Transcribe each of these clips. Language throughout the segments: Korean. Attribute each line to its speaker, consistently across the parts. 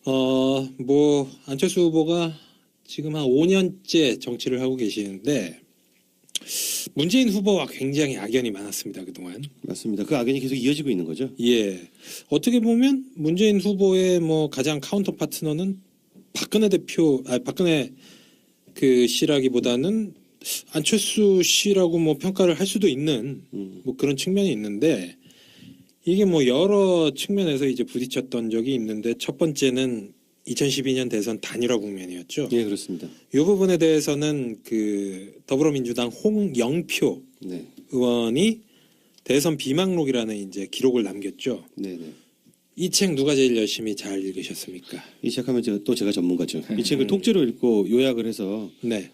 Speaker 1: 뭐 안철수 후보가 지금 한 5년째 정치를 하고 계시는데 문재인 후보와 굉장히 악연이 많았습니다, 그동안.
Speaker 2: 맞습니다. 그 악연이 계속 이어지고 있는 거죠.
Speaker 1: 예. 어떻게 보면 문재인 후보의 뭐 가장 카운터 파트너는 박근혜 그 씨라기보다는 안철수 씨라고 뭐 평가를 할 수도 있는 뭐 그런 측면이 있는데 이게 뭐 여러 측면에서 이제 부딪혔던 적이 있는데 첫 번째는 2012년 대선 단일화 국면이었죠.
Speaker 2: 예, 그렇습니다.
Speaker 1: 이 부분에 대해서는 그 더불어민주당 홍영표
Speaker 2: 네.
Speaker 1: 의원이 대선 비망록이라는 이제 기록을 남겼죠.
Speaker 2: 네, 네.
Speaker 1: 이 책 누가 제일 열심히 잘 읽으셨습니까?
Speaker 2: 이 시작하면 제가 전문가죠. 이 책을 통째로 읽고 요약을 해서
Speaker 1: 네.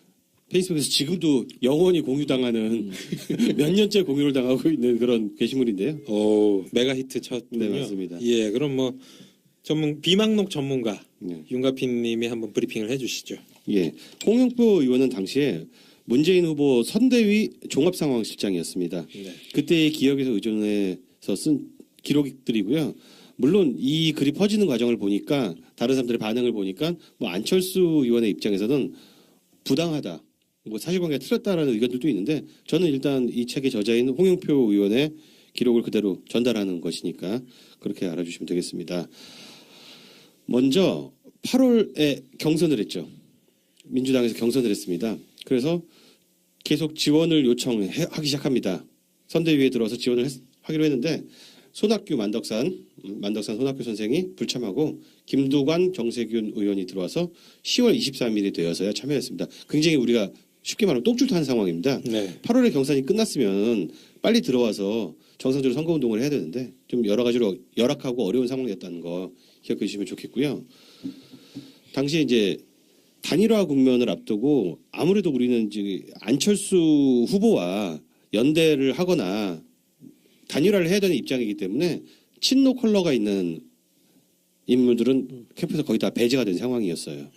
Speaker 2: 페이스북에서 지금도 영원히 공유당하는 몇 년째 공유를 당하고 있는 그런 게시물인데요.
Speaker 1: 오, 메가 히트 쳤군요.
Speaker 2: 네, 맞습니다.
Speaker 1: 예, 그럼 뭐 비망록 전문가
Speaker 2: 네.
Speaker 1: 윤가핀님이 한번 브리핑을 해주시죠.
Speaker 2: 예, 홍영표 의원은 당시에 문재인 후보 선대위 종합상황실장이었습니다.
Speaker 1: 네.
Speaker 2: 그때의 기억에서 의존해서 쓴 기록들이고요. 물론 이 글이 퍼지는 과정을 보니까 다른 사람들의 반응을 보니까 뭐 안철수 의원의 입장에서는 부당하다, 뭐 사실관계가 틀렸다라는 의견들도 있는데 저는 일단 이 책의 저자인 홍영표 의원의 기록을 그대로 전달하는 것이니까 그렇게 알아주시면 되겠습니다. 먼저 8월에 경선을 했죠. 민주당에서 경선을 했습니다. 그래서 계속 지원을 요청하기 시작합니다. 선대위에 들어와서 지원을 하기로 했는데 손학규 만덕산 손학규 선생이 불참하고 김두관 정세균 의원이 들어와서 10월 23일이 되어서야 참여했습니다. 굉장히 우리가 쉽게 말하면 똥줄타는 상황입니다.
Speaker 1: 네.
Speaker 2: 8월에 경선이 끝났으면 빨리 들어와서 정상적으로 선거운동을 해야 되는데 좀 여러 가지로 열악하고 어려운 상황이었다는 거 기억해 주시면 좋겠고요. 당시에 이제 단일화 국면을 앞두고 아무래도 우리는 이제 안철수 후보와 연대를 하거나 단일화를 해야 되는 입장이기 때문에 친노 컬러가 있는 인물들은 캠프에서 거의 다 배제가 된 상황이었어요.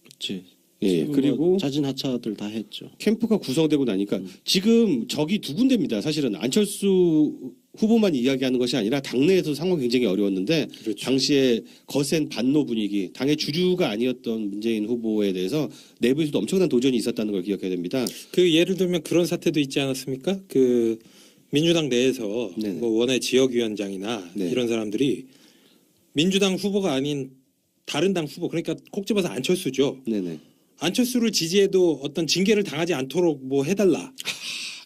Speaker 3: 그렇지.
Speaker 2: 예, 그리고
Speaker 3: 자진 하차들 다 했죠.
Speaker 2: 캠프가 구성되고 나니까 지금 적이 두 군데입니다. 사실은 안철수 후보만 이야기하는 것이 아니라 당내에서 상황이 굉장히 어려웠는데
Speaker 1: 그렇죠.
Speaker 2: 당시에 거센 반노 분위기, 당의 주류가 아니었던 문재인 후보에 대해서 내부에서도 엄청난 도전이 있었다는 걸 기억해야 됩니다.
Speaker 1: 그 예를 들면 그런 사태도 있지 않았습니까? 그 민주당 내에서
Speaker 2: 네네.
Speaker 1: 뭐 원외 지역위원장이나
Speaker 2: 네.
Speaker 1: 이런 사람들이 민주당 후보가 아닌 다른 당 후보, 그러니까 콕 집어서 안철수죠.
Speaker 2: 네네.
Speaker 1: 안철수를 지지해도 어떤 징계를 당하지 않도록 뭐 해달라.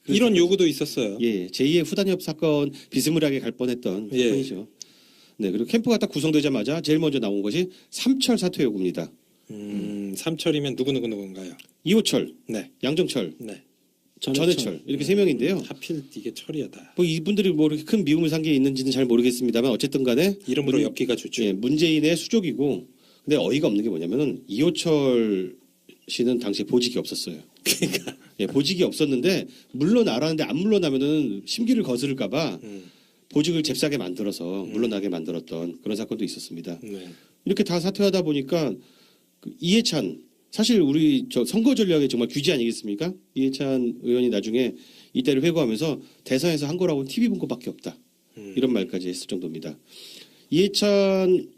Speaker 1: 이런 요구도 있었어요.
Speaker 2: 예, 제2의 후단협 사건 비스무리하게 갈 뻔했던
Speaker 1: 예.
Speaker 2: 사건이죠. 네, 그리고 캠프가 딱 구성되자마자 제일 먼저 나온 것이 삼철 사퇴 요구입니다.
Speaker 1: 삼철이면 누구인가요?
Speaker 2: 이호철,
Speaker 1: 네.
Speaker 2: 양정철,
Speaker 1: 네.
Speaker 2: 전해철 이렇게 세 명인데요.
Speaker 1: 하필 이게 철이다.
Speaker 2: 뭐 이분들이 뭐 이렇게 큰 미움을 산 게 있는지는 잘 모르겠습니다만 어쨌든 간에
Speaker 1: 이름으로 엮기가 좋죠.
Speaker 2: 예, 문재인의 수족이고 근데 어이가 없는 게 뭐냐면은 이호철 씨는 당시에 보직이 없었어요.
Speaker 1: 그러니까
Speaker 2: 예, 보직이 없었는데 물러나라는데 안 물러나면은 심기를 거스를까봐 보직을 잽싸게 만들어서 물러나게 만들었던 그런 사건도 있었습니다.
Speaker 1: 네.
Speaker 2: 이렇게 다 사퇴하다 보니까 그 이해찬 사실 우리 저 선거 전략의 정말 귀지 아니겠습니까? 이해찬 의원이 나중에 이때를 회고하면서 대선에서 한 거라고는 TV 본 것밖에 없다. 이런 말까지 했을 정도입니다. 이해찬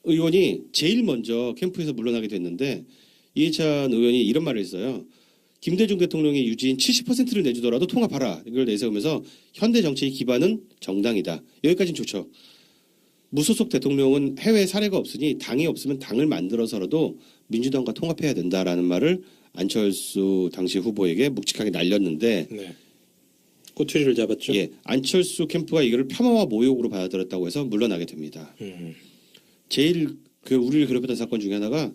Speaker 2: 의원이 제일 먼저 캠프에서 물러나게 됐는데 이해찬 의원이 이런 말을 했어요. 김대중 대통령의 유지인 70%를 내주더라도 통합하라. 이걸 내세우면서 현대 정치의 기반은 정당이다. 여기까지는 좋죠. 무소속 대통령은 해외 사례가 없으니 당이 없으면 당을 만들어서라도 민주당과 통합해야 된다라는 말을 안철수 당시 후보에게 묵직하게 날렸는데
Speaker 1: 네. 꼬투리를 잡았죠.
Speaker 2: 예, 안철수 캠프가 이걸 폄하와 모욕으로 받아들였다고 해서 물러나게 됩니다. 제일 우리를 괴롭혔던 사건 중에 하나가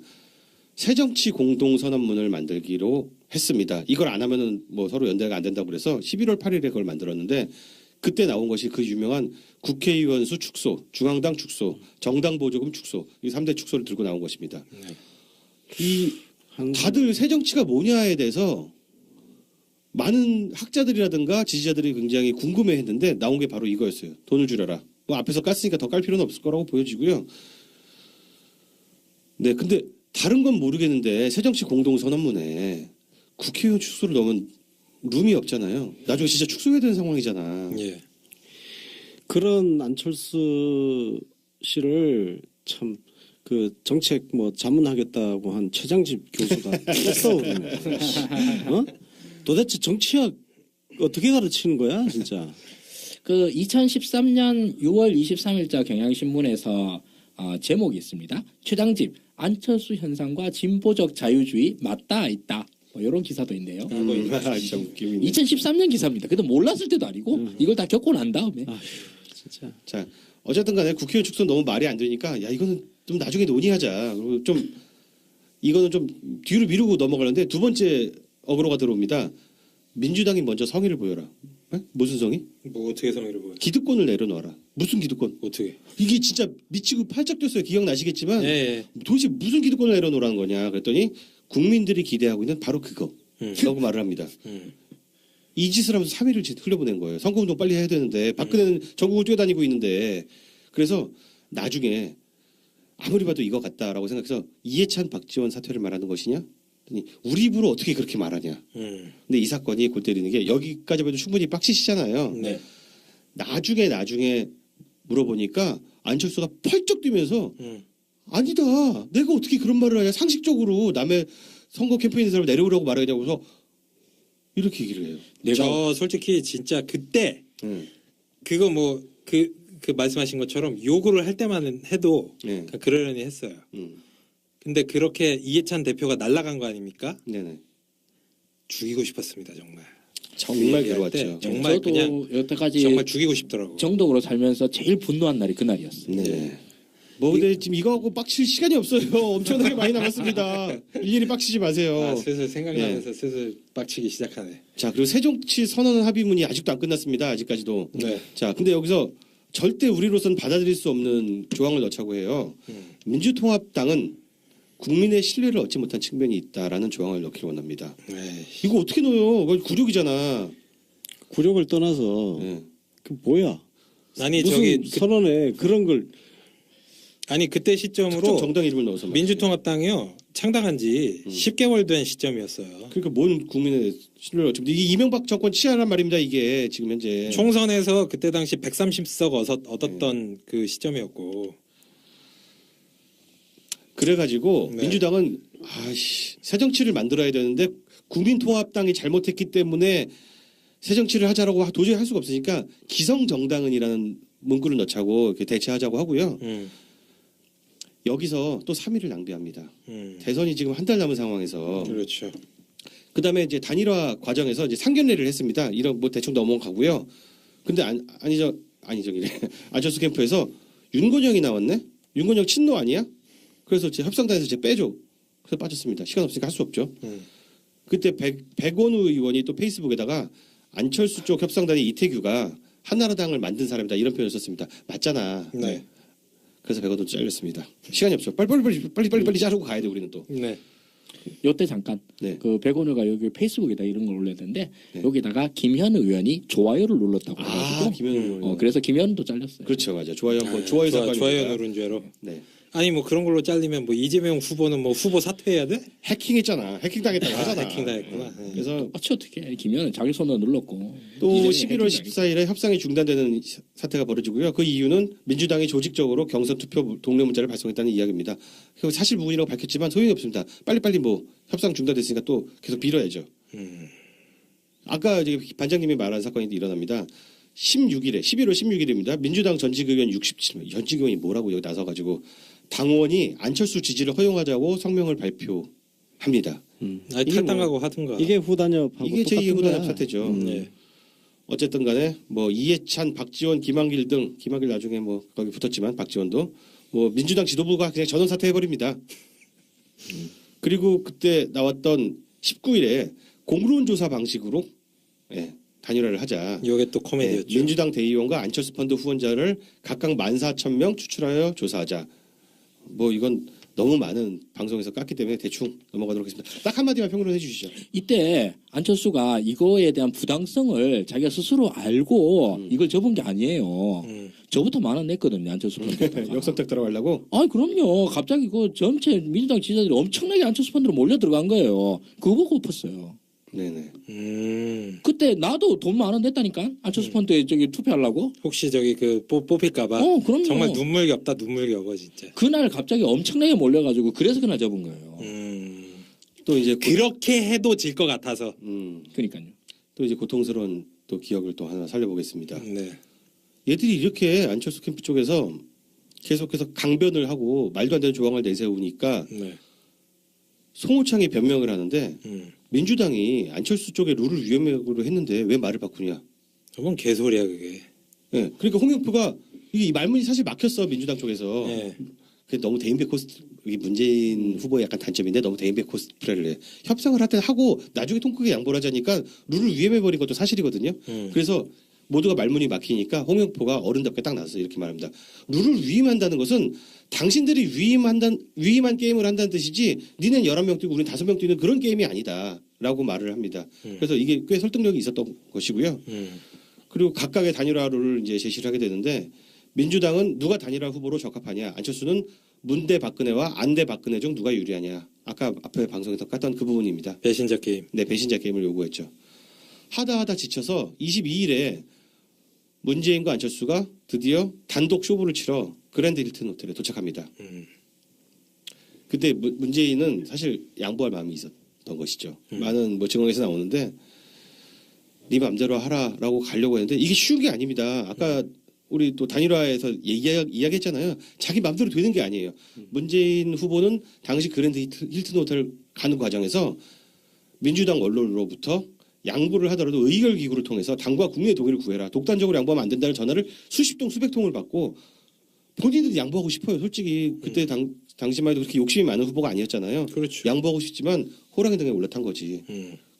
Speaker 2: 새정치 공동선언문을 만들기로 했습니다. 이걸 안 하면은 뭐 서로 연대가 안 된다고 그래서 11월 8일에 그걸 만들었는데 그때 나온 것이 그 유명한 국회의원 수 축소, 중앙당 축소, 정당 보조금 축소 이 3대 축소를 들고 나온 것입니다.
Speaker 1: 네.
Speaker 2: 이 다들 새정치가 뭐냐에 대해서 많은 학자들이라든가 지지자들이 굉장히 궁금해했는데 나온 게 바로 이거였어요. 돈을 줄여라. 뭐 앞에서 깠으니까 더 깔 필요는 없을 거라고 보여지고요. 네, 근데 다른 건 모르겠는데 새정치 공동선언문에 국회의원 축소를 넣으면 룸이 없잖아요. 나중에 진짜 축소해야 되는 상황이잖아.
Speaker 1: 예.
Speaker 3: 그런 안철수 씨를 참 그 정책 뭐 자문하겠다고 한 최장집 교수가 떴어. 어? 도대체 정치학 어떻게 가르치는 거야, 진짜?
Speaker 4: 그 2013년 6월 23일자 경향신문에서 제목이 있습니다. 최장집 안철수 현상과 진보적 자유주의 맞닿아 있다. 뭐 이런 기사도 있네요.
Speaker 2: 진짜 웃기네.
Speaker 4: 2013년 기사입니다. 그래도 몰랐을 때도 아니고 이걸 다 겪고 난 다음에
Speaker 3: 아휴, 진짜.
Speaker 2: 자, 어쨌든 간에 국회의원 축소는 너무 말이 안 되니까 야 이거는 좀 나중에 논의하자. 그리고 좀 이거는 좀 뒤로 미루고 넘어가는데 두 번째 어그로가 들어옵니다. 민주당이 먼저 성의를 보여라. 에? 무슨 성의?
Speaker 1: 뭐 어떻게 성의를 보여?
Speaker 2: 기득권을 내려놔라. 무슨 기득권?
Speaker 1: 어떻게?
Speaker 2: 이게 진짜 미치고 팔짝 뛰었어요. 기억나시겠지만
Speaker 1: 예, 예.
Speaker 2: 도대체 무슨 기득권을 내려놓으라는 거냐 그랬더니 국민들이 기대하고 있는 바로 그거 라고 말을 합니다. 이 짓을 하면서 3일을 흘려보낸 거예요. 선거운동 빨리 해야 되는데 박근혜는 전국을 뛰어다니고 있는데 그래서 나중에 아무리 봐도 이거 같다라고 생각해서 이해찬 박지원 사퇴를 말하는 것이냐? 그랬더니 우리 입으로 어떻게 그렇게 말하냐? 근데 이 사건이 골 때리는 게 여기까지 봐도 충분히 빡치시잖아요.
Speaker 1: 네.
Speaker 2: 나중에 물어보니까 안철수가 펄쩍 뛰면서 아니다. 내가 어떻게 그런 말을 하냐. 상식적으로 남의 선거 캠페인에 사람 내려오라고 말하냐고 해서 이렇게 얘기를 해요.
Speaker 1: 저 솔직히 진짜 그때 그거 뭐 그 말씀하신 것처럼 요구를 할 때만 해도
Speaker 2: 네.
Speaker 1: 그러려니 했어요. 근데 그렇게 이해찬 대표가 날아간 거 아닙니까?
Speaker 2: 네네.
Speaker 1: 죽이고 싶었습니다 정말.
Speaker 2: 정말
Speaker 1: 얘기할 때
Speaker 2: 괴로웠죠.
Speaker 1: 정말
Speaker 4: 저도
Speaker 1: 그냥
Speaker 4: 여태까지
Speaker 1: 정말 죽이고 싶더라고.
Speaker 4: 정독으로 살면서 제일 분노한 날이 그날이었어요.
Speaker 2: 네. 뭐 근데 지금 이거 하고 빡칠 시간이 없어요. 엄청나게 많이 남았습니다. 일일이 빡치지 마세요.
Speaker 1: 아, 슬슬 생각나면서 슬슬 빡치기 시작하네.
Speaker 2: 자, 그리고 새정치 선언 합의문이 아직도 안 끝났습니다. 아직까지도.
Speaker 1: 네.
Speaker 2: 자, 근데 여기서 절대 우리로서는 받아들일 수 없는 조항을 넣자고 해요. 민주통합당은 국민의 신뢰를 얻지 못한 측면이 있다라는 조항을 넣기를 원합니다.
Speaker 1: 에이,
Speaker 2: 이거 어떻게 넣어요? 그거 굴욕이잖아.
Speaker 3: 굴욕을 떠나서
Speaker 2: 네.
Speaker 3: 그 뭐야?
Speaker 1: 아니
Speaker 3: 무슨
Speaker 1: 저기
Speaker 3: 선언에 그런 걸
Speaker 1: 아니 그때
Speaker 2: 특정
Speaker 1: 시점으로
Speaker 2: 정당 이름을 넣어서 말이지.
Speaker 1: 민주통합당이요 창당한 지 10개월 된 시점이었어요.
Speaker 2: 그러니까 뭔 국민의 신뢰를 얻지 못해. 이게 이명박 정권 치하란 말입니다. 이게 지금 현재.
Speaker 1: 총선에서 그때 당시 130석 얻었던 그 시점이었고
Speaker 2: 그래가지고
Speaker 1: 네.
Speaker 2: 민주당은 새 정치를 만들어야 되는데 국민통합당이 잘못했기 때문에 새 정치를 하자라고 도저히 할 수가 없으니까 기성정당은이라는 문구를 넣자고 이렇게 대체하자고 하고요. 여기서 또 3일을 낭비합니다. 대선이 지금 한 달 남은 상황에서
Speaker 1: 그렇죠.
Speaker 2: 그다음에 이제 단일화 과정에서 이제 상견례를 했습니다. 이런 뭐 대충 넘어가고요. 근데 아니죠 안철수 캠프에서 윤건영이 나왔네. 윤건영 친노 아니야? 그래서 제 협상단에서 제 빼줘. 그래서 빠졌습니다. 시간 없으니까 할 수 없죠. 그때 백원우 의원이 또 페이스북에다가 안철수 쪽 협상단의 이태규가 한나라당을 만든 사람이다 이런 표현을 썼습니다. 맞잖아.
Speaker 1: 네.
Speaker 2: 그래서 백원우 잘렸습니다. 시간이 없어. 빨리 자르고 가야 돼 우리는 또.
Speaker 1: 네.
Speaker 4: 요때 잠깐
Speaker 2: 네.
Speaker 4: 그 백오늘가 여기 페이스북에다 이런 걸 올렸는데
Speaker 2: 네.
Speaker 4: 여기다가 김현 의원이 좋아요를 눌렀다고 해가지고
Speaker 2: 김현우 의원.
Speaker 4: 그래서 김현도 잘렸어요.
Speaker 2: 그렇죠, 맞아. 좋아요 한번 좋아요 사건이.
Speaker 1: 좋아요 누른 죄로.
Speaker 2: 네.
Speaker 1: 아니 뭐 그런 걸로 잘리면 뭐 이재명 후보는 뭐 후보 사퇴해야 돼?
Speaker 2: 해킹했잖아. 해킹 당했다고 하잖아.
Speaker 1: 해킹 당했구나.
Speaker 2: 네. 그래서
Speaker 4: 어떻게 김현은 자기 손으로 눌렀고
Speaker 2: 또
Speaker 4: 이재명이
Speaker 2: 11월
Speaker 4: 해킹
Speaker 2: 14일에 협상이 중단되는 사태가 벌어지고요. 그 이유는 민주당이 조직적으로 경선 투표 동료 문자를 발송했다는 이야기입니다. 그 사실 무근이라고 밝혔지만 소용이 없습니다. 빨리 뭐 협상 중단됐으니까 또 계속 빌어야죠. 아까 이제 반장님이 말한 사건이 일어납니다. 11월 16일입니다. 민주당 전직 의원 67명, 전직 의원이 뭐라고 여기 나서가지고 당원이 안철수 지지를 허용하자고 성명을 발표합니다.
Speaker 1: 아니
Speaker 2: 이게
Speaker 1: 탈당하고 하든가.
Speaker 3: 이게 후단협하고
Speaker 2: 이게
Speaker 3: 똑같은
Speaker 2: 제2의
Speaker 3: 거야.
Speaker 2: 후단협 사태죠.
Speaker 1: 네.
Speaker 2: 어쨌든 간에 뭐 이해찬, 박지원, 김한길 등 김한길 나중에 뭐 거기 붙었지만 박지원도 뭐 민주당 지도부가 그냥 전원 사퇴해버립니다. 그리고 그때 나왔던 19일에 공론 조사 방식으로 단일화를 하자.
Speaker 1: 이게 또 코미디였죠.
Speaker 2: 민주당 대의원과 안철수 펀드 후원자를 각각 14,000명 추출하여 조사하자. 뭐 이건 너무 많은 방송에서 깠기 때문에 대충 넘어가도록 하겠습니다. 딱 한마디만 평론해 주시죠.
Speaker 4: 이때 안철수가 이거에 대한 부당성을 자기가 스스로 알고 이걸 접은 게 아니에요. 저부터 만 원 냈거든요 안철수 펀드.
Speaker 2: 역선택 들어가려고.
Speaker 4: 아 그럼요. 갑자기 그 전체 민주당 지지자들이 엄청나게 안철수 펀드로 몰려 들어간 거예요. 그거 보고 엎었어요.
Speaker 2: 네네.
Speaker 4: 그때 나도 돈 10,000원 냈다니까 안철수 펀드에 저기 투표하려고.
Speaker 1: 혹시 저기 그 뽑힐까봐
Speaker 4: 그럼요.
Speaker 1: 정말 눈물겹다 눈물겨워 진짜.
Speaker 4: 그날 갑자기 엄청나게 몰려가지고 그래서 그날 접은 거예요.
Speaker 2: 또 이제
Speaker 1: 그렇게 해도 질 것 같아서.
Speaker 4: 그러니까요.
Speaker 2: 또 이제 고통스러운 또 기억을 또 하나 살려보겠습니다.
Speaker 1: 네.
Speaker 2: 얘들이 이렇게 안철수 캠프 쪽에서 계속해서 강변을 하고 말도 안 되는 조항을 내세우니까
Speaker 1: 네.
Speaker 2: 송호창이 변명을 하는데
Speaker 1: 음.
Speaker 2: 민주당이 안철수 쪽에 룰을 위헌으로 했는데 왜 말을 바꾸냐.
Speaker 1: 저건 개소리야 그게.
Speaker 2: 네. 그러니까 홍영표가 이 말문이 사실 막혔어 민주당 쪽에서.
Speaker 1: 네.
Speaker 2: 그게 너무 대인배 코스 이 문재인 후보의 약간 단점인데 너무 대인배 코스프레를 해. 협상을 할 때 하고 나중에 통크게 양보를 하자니까 룰을 위헌해버린 것도 사실이거든요. 그래서 모두가 말문이 막히니까 홍영표가 어른답게 딱 나서 이렇게 말합니다. 룰을 위임한다는 것은 당신들이 위임한 게임을 한다는 뜻이지 니는 11명 뛰고 우리는 5명 뛰는 그런 게임이 아니다. 라고 말을 합니다. 그래서 이게 꽤 설득력이 있었던 것이고요. 그리고 각각의 단일화를 이제 제시를 하게 되는데 민주당은 누가 단일화 후보로 적합하냐. 안철수는 문대 박근혜와 안대 박근혜 중 누가 유리하냐. 아까 앞에 방송에서 깠던 그 부분입니다.
Speaker 1: 배신자 게임.
Speaker 2: 네, 배신자 게임을 요구했죠. 하다 지쳐서 22일에 문재인과 안철수가 드디어 단독 쇼부를 치러 그랜드 힐튼 호텔에 도착합니다. 그때 문재인은 사실 양보할 마음이 있었던 것이죠. 많은 뭐 증언에서 나오는데 네 맘대로 하라라고 가려고 했는데 이게 쉬운 게 아닙니다. 아까 우리 또 단일화에서 이야기했잖아요. 자기 맘대로 되는 게 아니에요. 문재인 후보는 당시 그랜드 힐튼 호텔 가는 과정에서 민주당 언론으로부터 양보를 하더라도 의결 기구를 통해서 당과 국민의 동의를 구해라. 독단적으로 양보하면 안 된다는 전화를 수십 통 수백 통을 받고 본인들이 양보하고 싶어요. 솔직히 그때 당시만 해도 그렇게 욕심이 많은 후보가 아니었잖아요.
Speaker 1: 그렇죠.
Speaker 2: 양보하고 싶지만 호랑이 등에 올라탄 거지.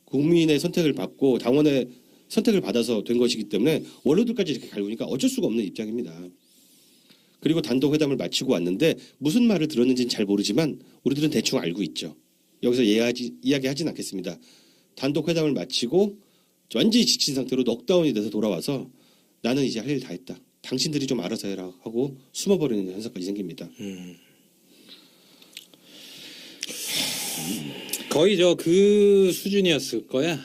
Speaker 2: 국민의 선택을 받고 당원의 선택을 받아서 된 것이기 때문에 원로들까지 이렇게 갈구니까 어쩔 수가 없는 입장입니다. 그리고 단독 회담을 마치고 왔는데 무슨 말을 들었는지는 잘 모르지만 우리들은 대충 알고 있죠. 여기서 이야기하진 않겠습니다. 단독 회담을 마치고 완전히 지친 상태로 넉다운이 돼서 돌아와서 나는 이제 할 일 다 했다. 당신들이 좀 알아서 해라 하고 숨어버리는 현상까지 생깁니다.
Speaker 1: 거의 그 수준이었을 거야.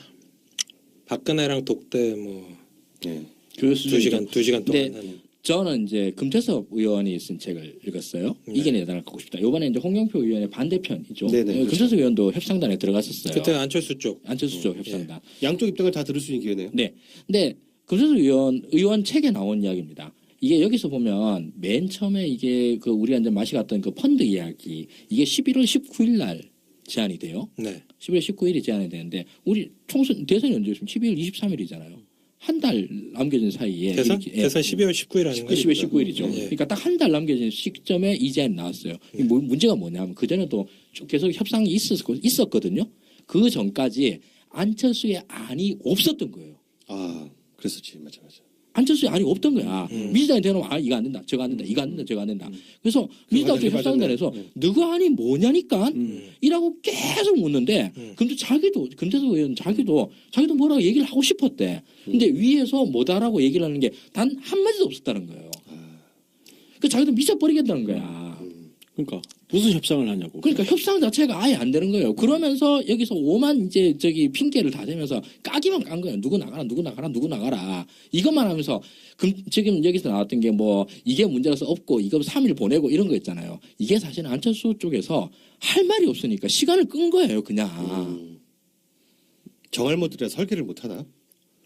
Speaker 1: 박근혜랑 독대 뭐
Speaker 2: 네.
Speaker 4: 그
Speaker 1: 2시간 동안
Speaker 4: 네.
Speaker 1: 하는.
Speaker 4: 저는 이제 금태섭 의원이 쓴 책을 읽었어요. 이게 내단을 갖고 싶다. 이번에 이제 홍영표 의원의 반대편이죠.
Speaker 2: 네네, 그렇죠.
Speaker 4: 금태섭 의원도 협상단에 들어갔었어요.
Speaker 1: 그때 안철수 쪽.
Speaker 4: 안철수 쪽 협상단.
Speaker 2: 양쪽 입장을 다 들을 수 있는 기회네요.
Speaker 4: 네. 근데 금태섭 의원 책에 나온 이야기입니다. 이게 여기서 보면 맨 처음에 이게 그 우리가 이제 맛이 갔던 그 펀드 이야기 이게 11월 19일 날 제안이 돼요.
Speaker 1: 네.
Speaker 4: 11월 19일이 제안이 되는데 우리 총선 대선이 언제였습니까? 12월 23일이잖아요. 한 달 남겨진 사이에
Speaker 1: 대선?
Speaker 4: 이렇게, 예.
Speaker 1: 대선 12월 19일 아닌가요?
Speaker 4: 12월 19일이죠.
Speaker 1: 예.
Speaker 4: 그러니까 딱 한 달 남겨진 시점에 이 제안이 나왔어요. 문제가 뭐냐면 그전에도 쭉 계속 협상이 있었거든요. 그 전까지 안철수의 안이 없었던 거예요.
Speaker 2: 아, 그랬었지. 맞아.
Speaker 4: 안철수의 안이 없던 거야. 민주당이 대놓으면 이거 안 된다. 저거 안 된다. 이거 안 된다. 저거 안 된다. 그래서 민주당 쪽 협상단에서 너가 안이 뭐냐니까 이라고 계속 묻는데 근데 금태섭 의원 자기도 뭐라고 얘기를 하고 싶었대. 근데 위에서 뭐다라고 얘기를 하는 게 단 한마디도 없었다는 거예요. 그 자기도 미쳐버리겠다는 거야.
Speaker 3: 그러니까 무슨 협상을 하냐고.
Speaker 4: 그러니까 협상 자체가 아예 안 되는 거예요. 그러면서 여기서 오만 이제 핑계를 다 대면서 까기만 깐 거예요. 누구 나가라. 이것만 하면서 지금 여기서 나왔던 게 뭐 이게 문제라서 없고 이거 3일 보내고 이런 거 있잖아요. 이게 사실은 안철수 쪽에서 할 말이 없으니까 시간을 끈 거예요, 그냥.
Speaker 2: 정할모들이라 설계를 못 하나?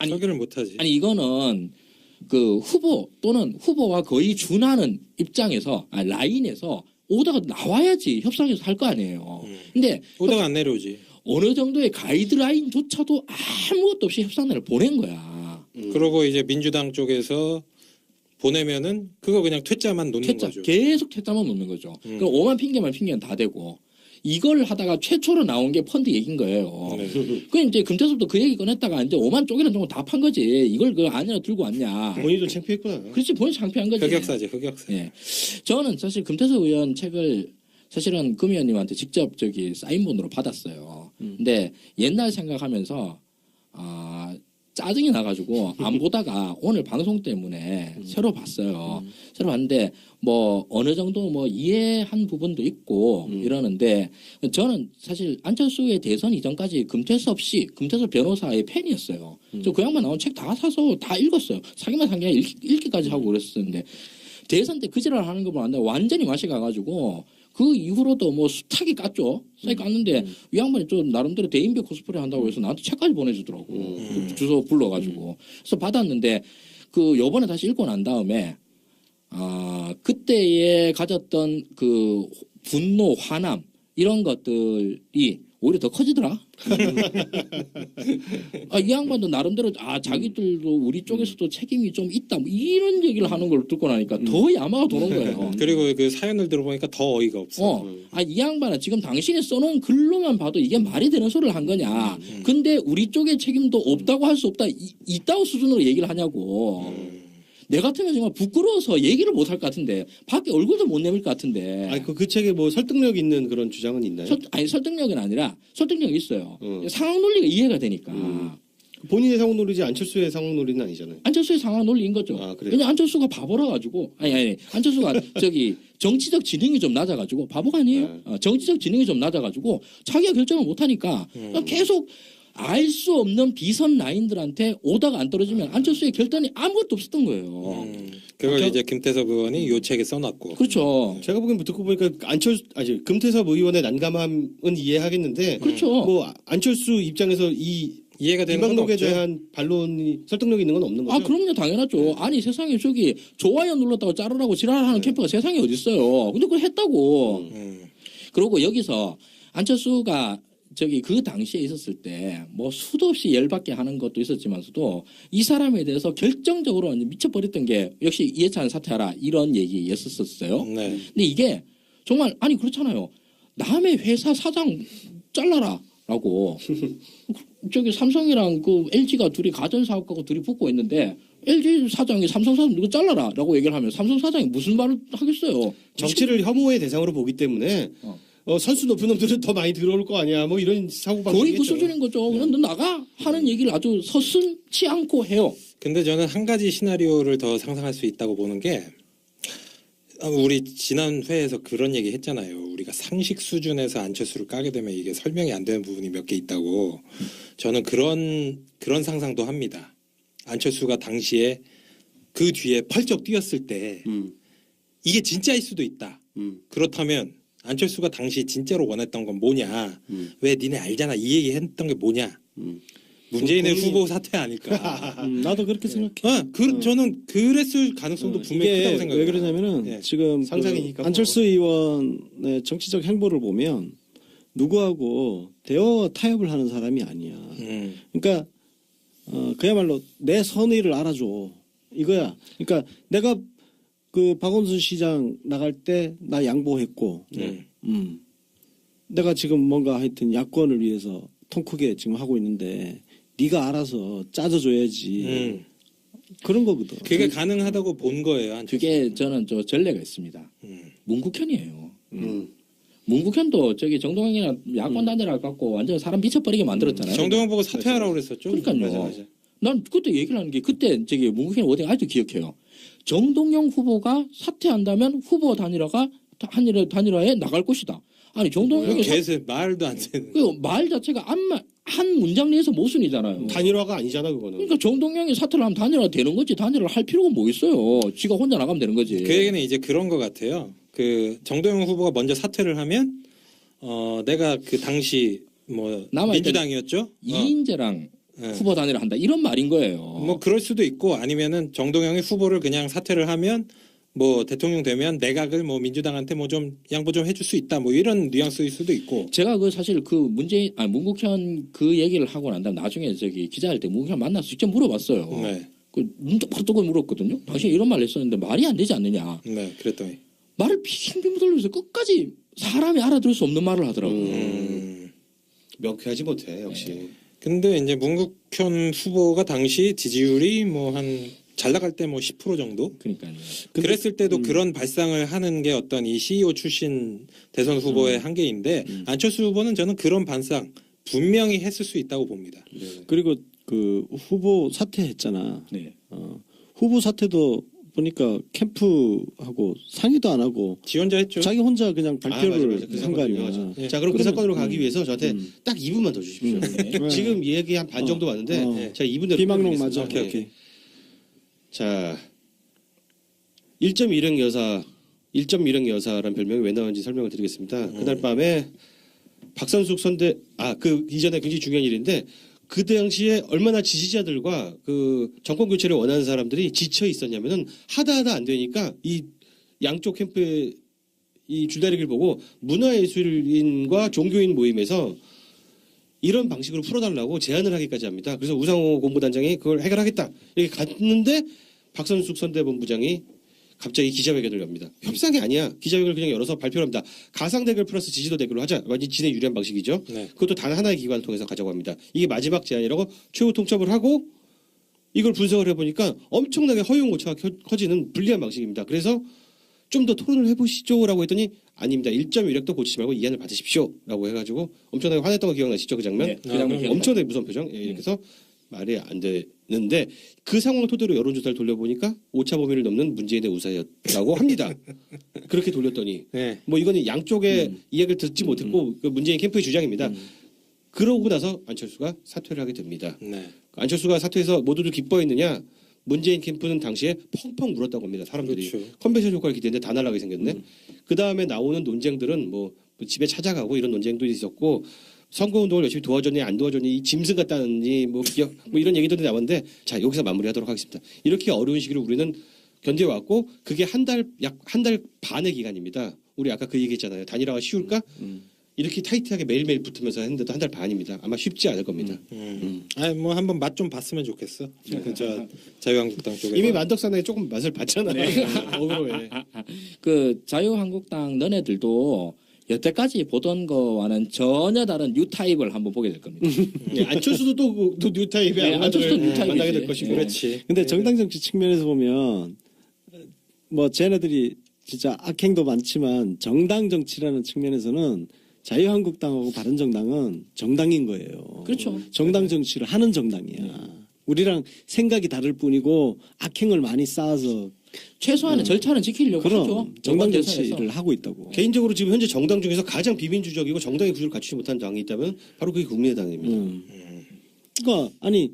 Speaker 1: 설계를 못하지.
Speaker 4: 아니 이거는 그 후보 또는 후보와 거의 준하는 입장에서 라인에서 오다가 나와야지 협상에서 할 거 아니에요. 근데
Speaker 1: 오다가 안 내려오지.
Speaker 4: 어느 정도의 가이드라인조차도 아무것도 없이 협상단을 보낸 거야.
Speaker 1: 그러고 이제 민주당 쪽에서 보내면은 그거 그냥 퇴짜만 놓는 거죠.
Speaker 4: 계속 퇴짜만 놓는 거죠. 그럼 오만 핑계만 다 대고 이걸 하다가 최초로 나온 게 펀드 얘기인 거예요.
Speaker 1: 네.
Speaker 4: 그 이제 금태섭도 그 얘기 꺼냈다가 이제 오만 쪽이는 정도 다 판 거지. 이걸 그 안으로 들고 왔냐.
Speaker 2: 본인도 창피했구나.
Speaker 4: 그렇지 본인 창피한 거지.
Speaker 1: 흑역사.
Speaker 4: 예. 저는 사실 금태섭 의원 책을 사실은 금 의원님한테 직접 사인본으로 받았어요. 근데 옛날 생각하면서 짜증이 나가지고 안 보다가 오늘 방송 때문에 새로 봤어요. 새로 봤는데 뭐 어느 정도 뭐 이해한 부분도 있고 이러는데 저는 사실 안철수의 대선 이전까지 금태섭 변호사의 팬이었어요. 저 그 양반 나온 책 다 사서 다 읽었어요. 사기만 산 게 아니라 읽기까지 하고 그랬었는데 대선 때 그 지랄 하는 거 보는데 완전히 맛이 가가지고 그 이후로도 뭐 수탁이 깠죠. 수탁이 깠는데 이 양반이 좀 나름대로 대인배 코스프레 한다고 해서 나한테 책까지 보내주더라고. 그 주소 불러가지고. 그래서 받았는데 그 요번에 다시 읽고 난 다음에 그때에 가졌던 그 분노, 화남 이런 것들이 오히려 더 커지더라. 이 양반도 나름대로 자기들도 우리 쪽에서도 책임이 좀 있다 뭐 이런 얘기를 하는 걸 듣고 나니까 더 야마가 도는 거예요.
Speaker 1: 그리고 그 사연을 들어보니까 더 어이가 없어.
Speaker 4: 이 양반은 지금 당신이 써놓은 글로만 봐도 이게 말이 되는 소리를 한 거냐. 근데 우리 쪽의 책임도 없다고 할 수 없다. 이따위 수준으로 얘기를 하냐고. 내 같으면 정말 부끄러워서 얘기를 못 할 것 같은데 밖에 얼굴도 못 내밀 것 같은데.
Speaker 2: 아니 그 책에 뭐 설득력 있는 그런 주장은 있나요?
Speaker 4: 설득력은 아니라 설득력이 있어요. 상황 논리가 이해가 되니까.
Speaker 2: 본인의 상황 논리지 안철수의 상황 논리는 아니잖아요.
Speaker 4: 안철수의 상황 논리인 거죠.
Speaker 2: 그래요?
Speaker 4: 왜냐 안철수가 바보라 가지고 안철수가 정치적 지능이 좀 낮아가지고 바보가 아니에요. 정치적 지능이 좀 낮아가지고 자기가 결정을 못하니까 계속 알 수 없는 비선 라인들한테 오다가 안 떨어지면 안철수의 결단이 아무것도 없었던 거예요.
Speaker 1: 그걸 이제 김태섭 의원이 요 책에 써놨고.
Speaker 4: 그렇죠.
Speaker 2: 제가 보기엔 듣고 보니까 금태섭 의원의 난감함은 이해하겠는데
Speaker 4: 그렇죠.
Speaker 2: 뭐 안철수 입장에서
Speaker 1: 이해가 되는 건
Speaker 2: 이방록에
Speaker 1: 없죠.
Speaker 2: 대한 반론이 설득력 있는 건 없는 거죠.
Speaker 4: 그럼요, 당연하죠. 아니 세상에 저기 좋아요 눌렀다고 자르라고 지랄하는 캠프가 세상에 어디 있어요. 근데 그걸 했다고. 그리고 여기서 안철수가 그 당시에 있었을 때 뭐 수도 없이 열받게 하는 것도 있었지만서도 이 사람에 대해서 결정적으로 미쳐버렸던 게 역시 이해찬 사퇴하라 이런 얘기였었어요.
Speaker 1: 네.
Speaker 4: 근데 이게 정말 그렇잖아요. 남의 회사 사장 잘라라라고 삼성이랑 그 LG가 둘이 가전 사업가고 둘이 붙고 있는데 LG 사장이 삼성 사장 누구 잘라라라고 얘기를 하면 삼성 사장이 무슨 말을 하겠어요.
Speaker 2: 정치를 혐오의 대상으로 보기 때문에 선수 높은 놈들은 더 많이 들어올 거 아니야. 뭐 이런 사고방식이겠죠.
Speaker 4: 거의 그 수준인 거죠. 그냥 너 나가 하는 얘기를 아주 서슴치 않고 해요.
Speaker 1: 근데 저는 한 가지 시나리오를 더 상상할 수 있다고 보는 게 우리 지난 회에서 그런 얘기 했잖아요. 우리가 상식 수준에서 안철수를 까게 되면 이게 설명이 안 되는 부분이 몇 개 있다고. 저는 그런 상상도 합니다. 안철수가 당시에 그 뒤에 펄쩍 뛰었을 때 이게 진짜일 수도 있다. 그렇다면 안철수가 당시 진짜로 원했던 건 뭐냐? 왜 니네 알잖아 이 얘기 했던 게 뭐냐? 문재인의 후보 사퇴 아닐까?
Speaker 3: 나도 그렇게 생각해.
Speaker 1: 저는 그랬을 가능성도 분명히 크다고 생각해요.
Speaker 3: 왜 그러냐면은 지금
Speaker 2: 상상이니까
Speaker 3: 안철수 의원의 정치적 행보를 보면 누구하고 대화 타협을 하는 사람이 아니야. 그러니까 그야말로 내 선의를 알아줘 이거야. 그러니까 내가 그 박원순 시장 나갈 때 나 양보했고, 내가 지금 뭔가 하여튼 야권을 위해서 통 크게 지금 하고 있는데 네가 알아서 짜줘줘야지. 그런 거거든.
Speaker 1: 그게 가능하다고 본 거예요. 안철수.
Speaker 4: 그게 저는 전례가 있습니다. 문국현이에요. 문국현도 정동영이나 야권 단일화 갖고 완전 사람 미쳐버리게 만들었잖아요.
Speaker 1: 정동영 보고 사퇴하라고 그랬었죠.
Speaker 4: 그러니까요.
Speaker 2: 맞아.
Speaker 4: 난 그때 얘기를 하는 게 그때 문국현 워딩 아직도 기억해요. 정동영 후보가 사퇴한다면 후보 단일화에 나갈 것이다. 아니 정동영이
Speaker 1: 말도 안 되는.
Speaker 4: 그 말 자체가 한 문장 내에서 모순이잖아요.
Speaker 2: 단일화가 아니잖아 그거는.
Speaker 4: 그러니까 정동영이 사퇴를 하면 단일화 되는 거지. 단일화를 할 필요가 뭐 있어요. 지가 혼자 나가면 되는 거지.
Speaker 1: 그 얘기는 이제 그런 것 같아요. 그 정동영 후보가 먼저 사퇴를 하면 내가 그 당시 뭐 민주당이었죠.
Speaker 4: 이인재랑 후보 단일화 한다 이런 말인 거예요.
Speaker 1: 뭐 그럴 수도 있고 아니면은 정동영이 후보를 그냥 사퇴를 하면 뭐 대통령 되면 내각을 뭐 민주당한테 뭐 좀 양보 좀 해줄 수 있다 뭐 이런 뉘앙스일 수도 있고.
Speaker 4: 제가 사실 문국현 그 얘기를 하고 난 다음 나중에 기자할 때 문국현 만나서 직접 물어봤어요.
Speaker 1: 네.
Speaker 4: 눈 똑바로 뜨고 물었거든요. 당신이 이런 말을 했었는데 말이 안 되지 않느냐.
Speaker 1: 네, 그랬더니
Speaker 4: 말을 빙빙 돌리면서 끝까지 사람이 알아들을 수 없는 말을 하더라고요.
Speaker 2: 명쾌하지 못해 역시.
Speaker 1: 근데 이제 문국현 후보가 당시 지지율이 뭐 한 잘 나갈 때 뭐 10% 정도?
Speaker 4: 그러니까요.
Speaker 1: 그랬을 때도 그런 발상을 하는 게 어떤 이 CEO 출신 대선 후보의 한계인데 안철수 후보는 저는 그런 발상 분명히 했을 수 있다고 봅니다.
Speaker 3: 그리고 그 후보 사퇴했잖아.
Speaker 4: 네.
Speaker 3: 후보 사퇴도 보니까 캠프하고 상의도 안 하고
Speaker 1: 지원자 했죠.
Speaker 3: 자기 혼자 그냥 발표를
Speaker 2: 맞아. 그
Speaker 3: 한 거 아니야.
Speaker 2: 유명하죠.
Speaker 1: 예.
Speaker 2: 자, 그럼 그
Speaker 3: 그러면-
Speaker 2: 사건으로 가기 위해서 저한테 딱 2분만 더 주십시오.
Speaker 4: 네.
Speaker 2: 지금 얘기 한 반 정도 왔는데
Speaker 3: 어.
Speaker 2: 제가 2분 대로
Speaker 3: 비망록
Speaker 2: 끝내드리겠습니다.
Speaker 3: 맞아.
Speaker 2: 예.
Speaker 3: 오케이.
Speaker 2: 자, 1.1형 여사라는 별명이 왜 나왔는지 설명을 드리겠습니다. 그날 밤에 박선숙 선대 그 이전에 굉장히 중요한 일인데 그 당시에 얼마나 지지자들과 그 정권 교체를 원하는 사람들이 지쳐 있었냐면은 하다 안 되니까 이 양쪽 캠프의 이 줄다리기를 보고 문화예술인과 종교인 모임에서 이런 방식으로 풀어달라고 제안을 하기까지 합니다. 그래서 우상호 공보단장이 그걸 해결하겠다 이렇게 갔는데 박선숙 선대본부장이 갑자기 기자회견을 엽니다. 협상이 아니야. 기자회견을 그냥 열어서 발표를 합니다. 가상 대결 플러스 지지도 대결로 하자. 완전 진에 유리한 방식이죠.
Speaker 1: 네.
Speaker 2: 그것도 단 하나의 기관을 통해서 가자고 합니다. 이게 마지막 제안이라고 최후 통첩을 하고 이걸 분석을 해보니까 엄청나게 허용 오차가 커지는 불리한 방식입니다. 그래서 좀 더 토론을 해보시죠라고 했더니 아닙니다. 1.1획도 고치지 말고 이안을 받으십시오라고 해가지고 엄청나게 화냈던 거 기억나시죠? 그 장면?
Speaker 4: 네, 그 장면 기억나요.
Speaker 2: 엄청나게 무서운 표정. 예, 이렇게 해서 말이 안 되는데 그 상황을 토대로 여론조사를 돌려보니까 오차 범위를 넘는 문재인의 우사였다고 합니다. 그렇게 돌렸더니
Speaker 1: 네.
Speaker 2: 뭐 이거는 양쪽의 이야기를 듣지 못했고 그 문재인 캠프의 주장입니다. 그러고 나서 안철수가 사퇴를 하게 됩니다.
Speaker 1: 네.
Speaker 2: 안철수가 사퇴해서 모두들 기뻐했느냐? 문재인 캠프는 당시에 펑펑 울었다고 합니다. 사람들이
Speaker 1: 그렇죠.
Speaker 2: 컨벤션 효과를 기대했는데 다 날라게 생겼네. 그 다음에 나오는 논쟁들은 뭐 집에 찾아가고 이런 논쟁도 있었고 선거운동을 열심히 도와줬니 안 도와줬니 이 짐승 같다니 뭐 이런 얘기들이 나왔는데 자 여기서 마무리하도록 하겠습니다. 이렇게 어려운 시기를 우리는 견뎌왔고 그게 약 한 달 반의 기간입니다. 우리 아까 그 얘기했잖아요. 단일화가 쉬울까? 이렇게 타이트하게 매일매일 붙으면서 했는데도 한 달 반입니다. 아마 쉽지 않을 겁니다.
Speaker 1: 아니 뭐 한번 맛 좀 봤으면 좋겠어. 저 자유한국당 쪽에
Speaker 2: 이미 만덕산에 조금 맛을 봤잖아요. 어그로에.
Speaker 4: 그 자유한국당 너네들도 여태까지 보던 거와는 전혀 다른 뉴 타입을 한번 보게 될 겁니다.
Speaker 2: 예, 안철수도 또 뉴타입의
Speaker 4: 네, 안철수도 뉴 타입이지.
Speaker 2: 만나게 될 것이고.
Speaker 1: 그렇지.
Speaker 3: 근데 정당 정치 측면에서 보면 뭐 쟤네들이 진짜 악행도 많지만 정당 정치라는 측면에서는 자유한국당하고 바른정당은 정당인 거예요.
Speaker 4: 그렇죠.
Speaker 3: 정당 정치를 하는 정당이야. 우리랑 생각이 다를 뿐이고 악행을 많이 쌓아서
Speaker 4: 최소한의 절차는 지키려고 하죠.
Speaker 3: 그럼 정당
Speaker 4: 이번 대선에서.
Speaker 3: 정치를 하고 있다고.
Speaker 2: 개인적으로 지금 현재 정당 중에서 가장 비민주적이고 정당의 구조를 갖추지 못한 당이 있다면 바로 그게 국민의당입니다.
Speaker 3: 그러니까 아니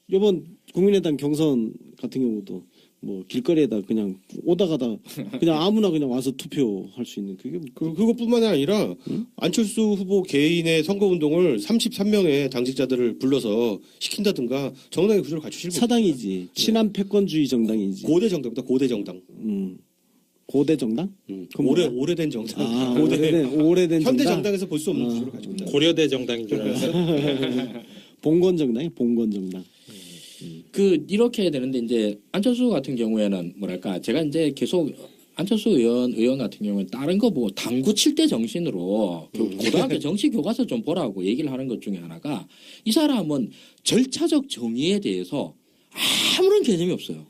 Speaker 3: 이번 국민의당 경선 같은 경우도 뭐 길거리에다 그냥 오다 가다 그냥 아무나 그냥 와서 투표할 수 있는 그게
Speaker 2: 그것뿐만이 아니라 안철수 후보 개인의 선거운동을 33명의 당직자들을 불러서 시킨다든가 정당의 구조를 갖추실 분
Speaker 3: 사당이지 친한 패권주의 정당이지.
Speaker 2: 고대 정당입니다. 고대 정당.
Speaker 3: 고대 정당? 그럼
Speaker 2: 오래된 정당.
Speaker 3: 아, 오래된
Speaker 2: 현대
Speaker 3: 정당?
Speaker 2: 정당에서 볼 수 없는 구조를 가지고 있다.
Speaker 1: 고려대 정당인 줄 알았어.
Speaker 3: 봉건 정당이 봉건 정당.
Speaker 4: 이렇게 해야 되는데 이제 안철수 같은 경우에는 뭐랄까 제가 이제 계속 안철수 의원 같은 경우는 다른 거 보고 당구 칠 때 정신으로 고등학교 정치 교과서 좀 보라고 얘기를 하는 것 중에 하나가 이 사람은 절차적 정의에 대해서 아무런 개념이 없어요.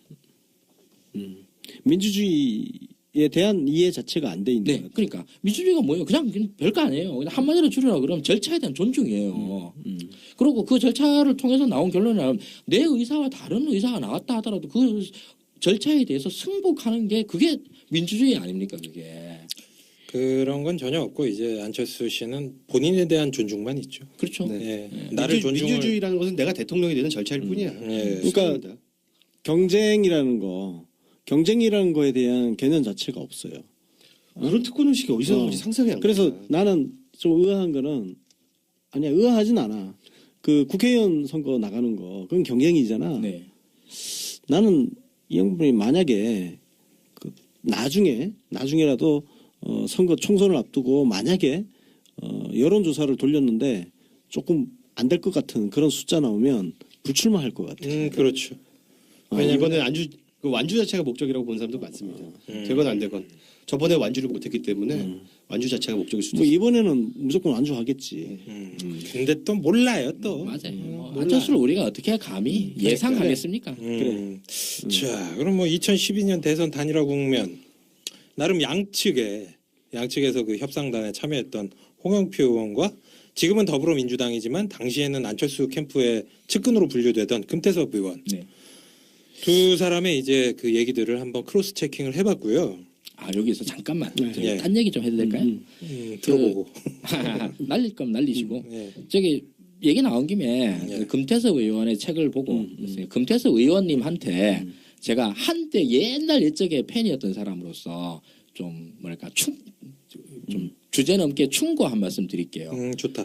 Speaker 3: 민주주의에 대한 이해 자체가 안 돼 있는
Speaker 4: 네,
Speaker 3: 것 같아요.
Speaker 4: 그러니까 민주주의가 뭐예요? 그냥 별거 아니에요. 그냥 한마디로 줄여라 그러면 절차에 대한 존중이에요. 그리고 그 절차를 통해서 나온 결론은 내 의사와 다른 의사가 나왔다 하더라도 그 절차에 대해서 승복하는 게 그게 민주주의 아닙니까 그게.
Speaker 1: 그런 건 전혀 없고 이제 안철수 씨는 본인에 대한 존중만 있죠.
Speaker 4: 그렇죠.
Speaker 1: 예. 나를 존중을
Speaker 2: 민주주의라는 것은 내가 대통령이 되는 절차일 뿐이야.
Speaker 1: 예.
Speaker 3: 그러니까 경쟁이라는 거에 대한 개념 자체가 없어요.
Speaker 2: 이런 특권 의식이 어디서 나오는지 상상이 안
Speaker 3: 그래서
Speaker 2: 가.
Speaker 3: 나는 좀 의아한 거는 아니야 의아하진 않아. 그 국회의원 선거 나가는 거 그건 경쟁이잖아.
Speaker 4: 네.
Speaker 3: 나는 이 형분이 만약에 그 나중에라도 선거 총선을 앞두고 만약에 여론조사를 돌렸는데 조금 안 될 것 같은 그런 숫자 나오면 불출마할 것 같아.
Speaker 1: 그렇죠.
Speaker 2: 왜냐면 이번에 그 완주 자체가 목적이라고 보는 사람도 많습니다. 되건 안 되건. 저번에 완주를 못했기 때문에 완주 자체가 목적일 수도
Speaker 3: 뭐
Speaker 2: 있어요.
Speaker 3: 이번에는 무조건 완주하겠지.
Speaker 1: 근데 또 몰라요 또.
Speaker 4: 맞아요. 안철수를 우리가 어떻게 감히 예상하겠습니까?
Speaker 1: 자, 그럼 뭐 2012년 대선 단일화 국면 나름 양측에서 그 협상단에 참여했던 홍영표 의원과 지금은 더불어민주당이지만 당시에는 안철수 캠프의 측근으로 분류되던 금태섭 의원
Speaker 4: 네.
Speaker 1: 두 사람의 이제 그 얘기들을 한번 크로스 체킹을 해봤고요.
Speaker 4: 아 여기서 잠깐만
Speaker 3: 네.
Speaker 4: 저기
Speaker 1: 예.
Speaker 4: 딴 얘기 좀 해도 될까요?
Speaker 1: 들어보고.
Speaker 4: 날릴 거면 날리시고
Speaker 1: 예.
Speaker 4: 저기 얘기 나온 김에
Speaker 1: 예.
Speaker 4: 그 금태섭 의원의 책을 보고 있어요. 금태섭 의원님한테 제가 한때 옛날 옛적에 팬이었던 사람으로서 좀 뭐랄까 좀 주제 넘게 충고 한 말씀 드릴게요.
Speaker 1: 좋다.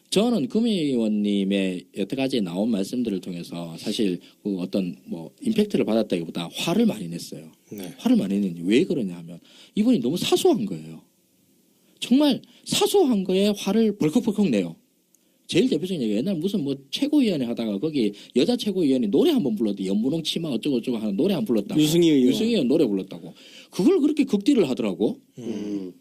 Speaker 4: 저는 금 의원님의 여태까지 나온 말씀들을 통해서 사실 그 어떤 뭐 임팩트를 받았다기보다 화를 많이 냈어요.
Speaker 1: 네.
Speaker 4: 화를 많이 냈는데 왜 그러냐 하면 이분이 너무 사소한 거예요. 정말 사소한 거에 화를 벌컥벌컥 내요. 제일 대표적인 얘기가 옛날 무슨 뭐 최고위원회 하다가 거기 여자 최고위원이 노래 한 번 불렀대. 연분홍 치마 어쩌고저쩌고 하는 노래 한 번 불렀다고.
Speaker 3: 유승희 의원.
Speaker 4: 유승희 의원 노래 불렀다고. 그걸 그렇게 극딜을 하더라고.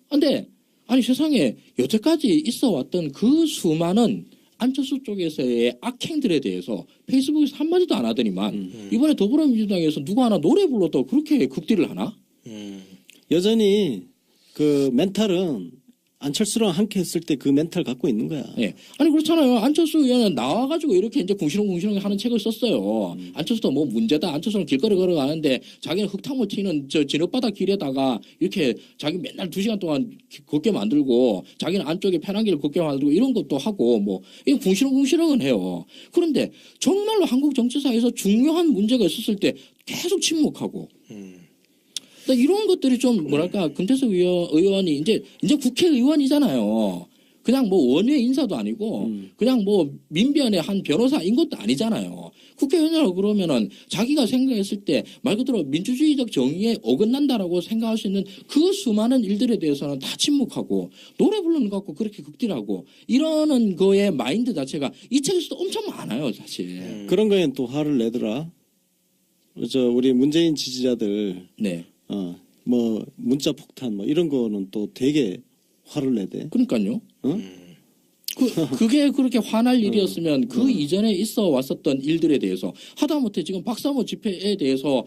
Speaker 4: 근데 아니 세상에 여태까지 있어 왔던 그 수많은 안철수 쪽에서의 악행들에 대해서 페이스북에서 한마디도 안 하더니만 이번에 더불어민주당에서 누가 하나 노래 불렀다고 그렇게 극딜을 하나?
Speaker 3: 여전히 그 멘탈은 안철수랑 함께 했을 때 그 멘탈 갖고 있는 거야.
Speaker 4: 예. 아니 그렇잖아요. 안철수 의원은 나와가지고 이렇게 이제 궁시렁궁시렁 하는 책을 썼어요. 안철수도 뭐 문제다. 안철수는 길거리 걸어가는데 자기는 흙탕물 튀는 저 진흙바닥 길에다가 이렇게 자기 맨날 2시간 동안 걷게 만들고 자기는 안쪽에 편한 길을 걷게 만들고 이런 것도 하고 뭐 이거 궁시렁궁시렁은 해요. 그런데 정말로 한국 정치사에서 중요한 문제가 있었을 때 계속 침묵하고 그러니까 이런 것들이 좀 뭐랄까 금태섭 의원이 이제 국회의원이잖아요. 그냥 뭐 원외 인사도 아니고 그냥 뭐 민변의 한 변호사인 것도 아니잖아요. 국회의원이라고 그러면은 자기가 생각했을 때 말 그대로 민주주의적 정의에 어긋난다라고 생각할 수 있는 그 수많은 일들에 대해서는 다 침묵하고 노래 부르는 것 같고 그렇게 극딜하고 이러는 거의 마인드 자체가 이 책에서도 엄청 많아요, 사실.
Speaker 3: 그런 거엔 또 화를 내더라. 저 우리 문재인 지지자들
Speaker 4: 네.
Speaker 3: 뭐 문자 폭탄 뭐 이런 거는 또 되게 화를 내대.
Speaker 4: 그러니까요.
Speaker 3: 어?
Speaker 4: 그게 그렇게 화날 일이었으면 그 이전에 있어 왔었던 일들에 대해서 하다못해 지금 박사모 집회에 대해서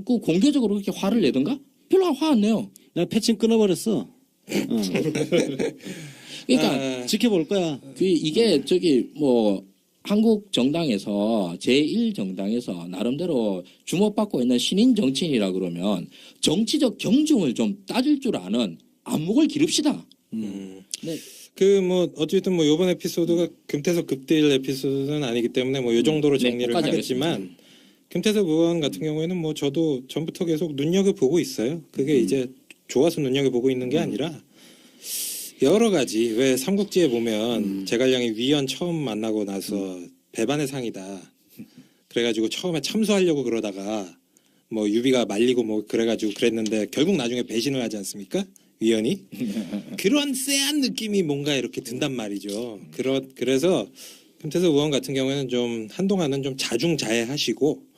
Speaker 4: 그 공개적으로 그렇게 화를 내던가? 별로 화 안 내요.
Speaker 3: 내가 패친 끊어버렸어.
Speaker 4: 그러니까
Speaker 3: 지켜볼 거야.
Speaker 4: 이게 저기 뭐 한국 정당에서 제1정당에서 나름대로 주목받고 있는 신인 정치인이라 그러면 정치적 경중을 좀 따질 줄 아는 안목을 기릅시다. 네.
Speaker 1: 그 뭐 어쨌든 뭐 이번 에피소드가 금태섭 급딜 에피소드는 아니기 때문에 뭐 요 정도로
Speaker 4: 네,
Speaker 1: 정리를
Speaker 4: 끝까지
Speaker 1: 하겠지만 금태섭 의원 같은 경우에는 뭐 저도 전부터 계속 눈여겨 보고 있어요. 그게 이제 좋아서 눈여겨 보고 있는 게 아니라 여러 가지 왜 삼국지에 보면 제갈량이 위원 처음 만나고 나서 배반의 상이다. 그래가지고 처음에 참수하려고 그러다가 뭐 유비가 말리고 뭐 그래가지고 그랬는데 결국 나중에 배신을 하지 않습니까? 위원이 그런 쎄한 느낌이 뭔가 이렇게 든단 말이죠. 그래서 금태섭 의원 같은 경우에는 좀 한동안은 좀 자중자애하시고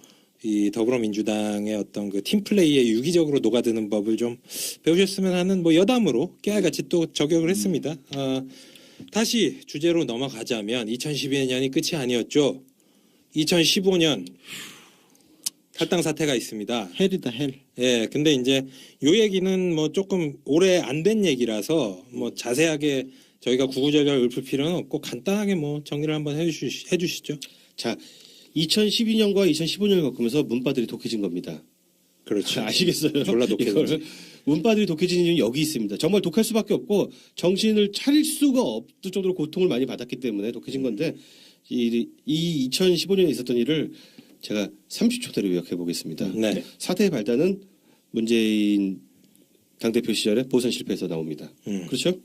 Speaker 1: 이 더불어민주당의 어떤 그 팀플레이에 유기적으로 녹아드는 법을 좀 배우셨으면 하는 뭐 여담으로 깨알같이 또 저격을 했습니다. 다시 주제로 넘어가자면 2012년이 끝이 아니었죠. 2015년 탈당 사태가 있습니다.
Speaker 3: 헬이다 헬.
Speaker 1: 예, 근데 이제 요 얘기는 뭐 조금 오래 안 된 얘기라서 뭐 자세하게 저희가 구구절절 읊을 필요는 없고 간단하게 뭐 정리를 한번 해주시죠.
Speaker 2: 자, 2012년과 2015년을 겪으면서 문바들이 독해진 겁니다.
Speaker 1: 그렇죠.
Speaker 2: 아시겠어요?
Speaker 1: 졸라 독해졌죠.
Speaker 2: 문바들이 독해진 이유는 여기 있습니다. 정말 독할 수밖에 없고 정신을 차릴 수가 없을 정도로 고통을 많이 받았기 때문에 독해진 건데 이 2015년에 있었던 일을 제가 30초대로 요약해 보겠습니다.
Speaker 1: 네.
Speaker 2: 사태의 발단은 문재인 당대표 시절에 보선 실패에서 나옵니다. 그렇죠?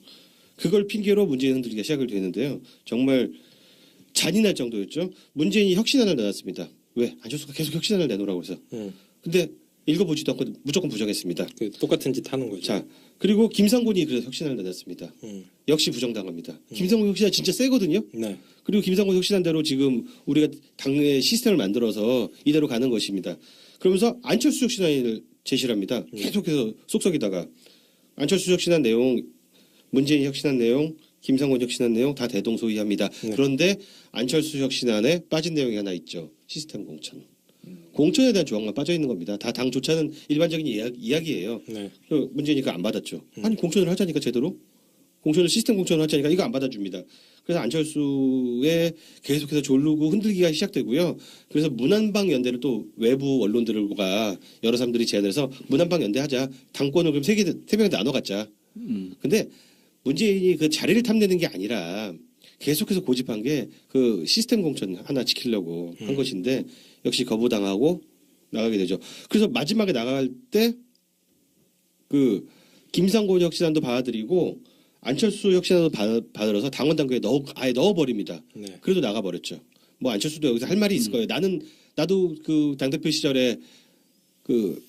Speaker 2: 그걸 핑계로 문재인 흔들기가 시작을 되는데요. 정말 잔인할 정도였죠. 문재인이 혁신안을 내놨습니다. 왜? 안철수가 계속 혁신안을 내놓으라고 해서. 근데 읽어보지도 않고 무조건 부정했습니다.
Speaker 1: 그 똑같은 짓 하는 거죠.
Speaker 2: 자, 그리고 김상곤이 그래서 혁신안을 내놨습니다. 역시 부정당합니다. 김상곤 혁신안 진짜 세거든요.
Speaker 1: 네.
Speaker 2: 그리고 김상곤 혁신안대로 지금 우리가 당의 시스템을 만들어서 이대로 가는 것입니다. 그러면서 안철수 혁신안을 제시를 합니다. 계속해서 쏙쏙이다가 안철수 혁신안 내용, 문재인 혁신안 내용, 김상곤 혁신안 내용 다 대동소이합니다.
Speaker 1: 네.
Speaker 2: 그런데 안철수 혁신안에 빠진 내용이 하나 있죠. 시스템 공천. 공천에 대한 조항만 빠져 있는 겁니다. 다 당 조차는 일반적인 이야기예요.
Speaker 1: 네.
Speaker 2: 문재인이 그거 안 받았죠. 아니 공천을 하자니까 제대로 공천을 시스템 공천을 하자니까 이거 안 받아줍니다. 그래서 안철수에 계속해서 졸르고 흔들기가 시작되고요. 그래서 문한방 연대를 또 외부 언론들과 여러 사람들이 제안해서 문한방 연대하자. 당권을 그럼 세 명에 나눠 갖자. 근데 문재인이 그 자리를 탐내는 게 아니라 계속해서 고집한 게 그 시스템 공천 하나 지키려고 한 것인데 역시 거부당하고 나가게 되죠. 그래서 마지막에 나갈 때 그 김상곤 혁신안도 받아들이고 안철수 혁신안도 받아들여서 당원 당규에 아예 넣어버립니다.
Speaker 1: 네.
Speaker 2: 그래도 나가버렸죠. 뭐 안철수도 여기서 할 말이 있을 거예요. 나도 그 당대표 시절에 그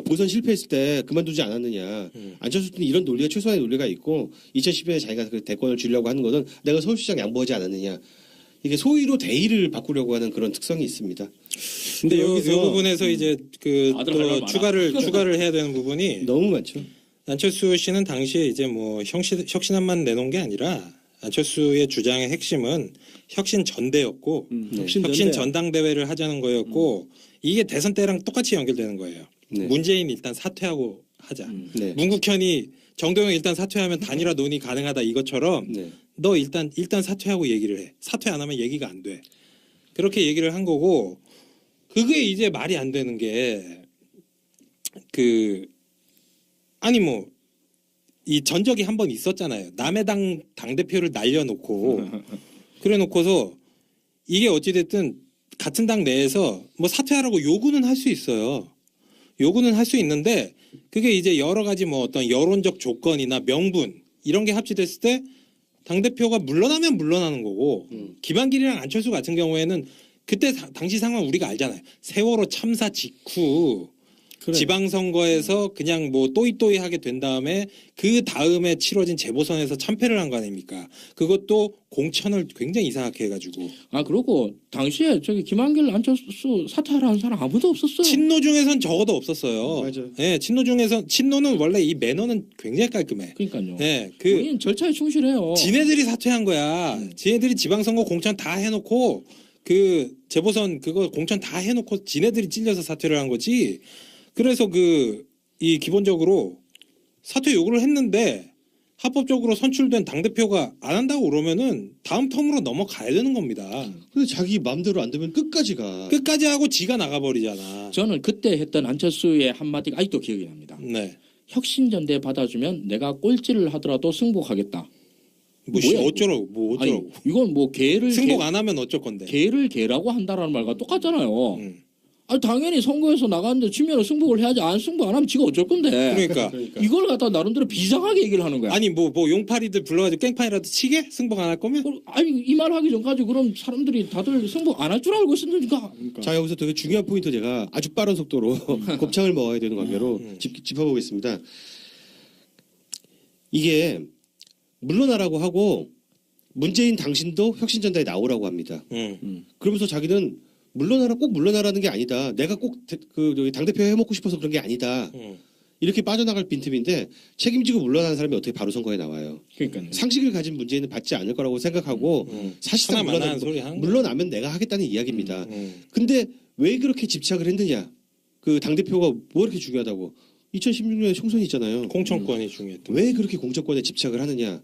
Speaker 2: 보선 실패했을 때 그만두지 않았느냐. 안철수는 이런 논리가 최소한의 논리가 있고 2010년에 자기가 그 대권을 주려고 하는 거는 내가 서울시장 양보하지 않았느냐. 이게 소위로 대의를 바꾸려고 하는 그런 특성이 있습니다.
Speaker 1: 근데 여기서 이 부분에서 이제 그
Speaker 4: 아들 할
Speaker 1: 또
Speaker 4: 말
Speaker 1: 추가를 해야 되는 부분이
Speaker 2: 너무 많죠.
Speaker 1: 안철수 씨는 당시에 이제 뭐 혁신안만 내놓은 게 아니라 안철수의 주장의 핵심은 혁신 전대였고 혁신 전당대회를 하자는 거였고 이게 대선 때랑 똑같이 연결되는 거예요.
Speaker 2: 네.
Speaker 1: 문재인 일단 사퇴하고 하자.
Speaker 2: 네.
Speaker 1: 문국현이 정동영 일단 사퇴하면 단일화 논의 가능하다 이것처럼
Speaker 2: 네.
Speaker 1: 너 일단 사퇴하고 얘기를 해. 사퇴 안 하면 얘기가 안 돼. 그렇게 얘기를 한 거고 그게 이제 말이 안 되는 게 아니 뭐 이 전적이 한 번 있었잖아요. 남의 당 대표를 날려놓고 그래놓고서 이게 어찌 됐든 같은 당 내에서 뭐 사퇴하라고 요구는 할 수 있어요. 요구는 할 수 있는데 그게 이제 여러 가지 뭐 어떤 여론적 조건이나 명분 이런 게 합치됐을 때 당대표가 물러나면 물러나는 거고 김한길이랑 안철수 같은 경우에는 그때 당시 상황 우리가 알잖아요. 세월호 참사 직후 지방선거에서 그냥 뭐 또이또이하게 된 다음에 그 다음에 치러진 재보선에서 참패를 한 거 아닙니까? 그것도 공천을 굉장히 이상하게 해가지고
Speaker 4: 그리고 당시에 저기 김한길 안철수 사퇴하라는 사람 아무도 없었어요.
Speaker 1: 친노 중에선 적어도 없었어요.
Speaker 2: 맞아요.
Speaker 1: 네, 친노는 원래 이 매너는 굉장히 깔끔해.
Speaker 4: 그러니까요.
Speaker 1: 네,
Speaker 4: 우리는 절차에 충실해요.
Speaker 1: 지네들이 사퇴한 거야. 지네들이 지방선거 공천 다 해놓고 그 재보선 그거 공천 다 해놓고 지네들이 찔려서 사퇴를 한 거지. 그래서 이 기본적으로 사퇴 요구를 했는데 합법적으로 선출된 당대표가 안 한다고 그러면은 다음 텀으로 넘어가야 되는 겁니다.
Speaker 2: 근데 자기 마음대로 안 되면 끝까지 가.
Speaker 1: 끝까지 하고 지가 나가버리잖아.
Speaker 4: 저는 그때 했던 안철수의 한마디가 아직도 기억이 납니다.
Speaker 1: 네.
Speaker 4: 혁신전대 받아주면 내가 꼴찌를 하더라도 승복하겠다. 뭐야,
Speaker 1: 어쩌라고.
Speaker 4: 아니, 이건 뭐 개를
Speaker 1: 승복 안 하면 어쩔 건데.
Speaker 4: 개를 개라고 한다라는 말과 똑같잖아요. 당연히 선거에서 나갔는데 지면 승복을 해야지. 안 승복 안 하면 지가 어쩔 건데.
Speaker 1: 그러니까.
Speaker 4: 이걸 갖다 나름대로 비장하게 얘기를 하는 거야.
Speaker 1: 아니 뭐 용팔이들 불러가지고 깽판이라도 치게? 승복 안 할 거면?
Speaker 4: 아니 이 말 하기 전까지 그럼 사람들이 다들 승복 안 할 줄 알고 있었으니까.
Speaker 2: 자, 여기서 되게 중요한 포인트 제가 아주 빠른 속도로 곱창을 먹어야 되는 관계로 짚어보겠습니다. 이게 물러나라고 하고 문재인 당신도 혁신전대에 나오라고 합니다. 그러면서 자기는 꼭 물러나라는 게 아니다. 내가 꼭 당대표 해먹고 싶어서 그런 게 아니다. 이렇게 빠져나갈 빈틈인데 책임지고 물러나는 사람이 어떻게 바로 선거에 나와요.
Speaker 4: 그러니까요.
Speaker 2: 상식을 가진 문재인은 받지 않을 거라고 생각하고 사실상 물러나면 내가 하겠다는 이야기입니다. 근데 왜 그렇게 집착을 했느냐. 그 당대표가 뭐 이렇게 중요하다고. 2016년에 총선이 있잖아요.
Speaker 1: 공천권이 중요했다.
Speaker 2: 왜 그렇게 공천권에 집착을 하느냐.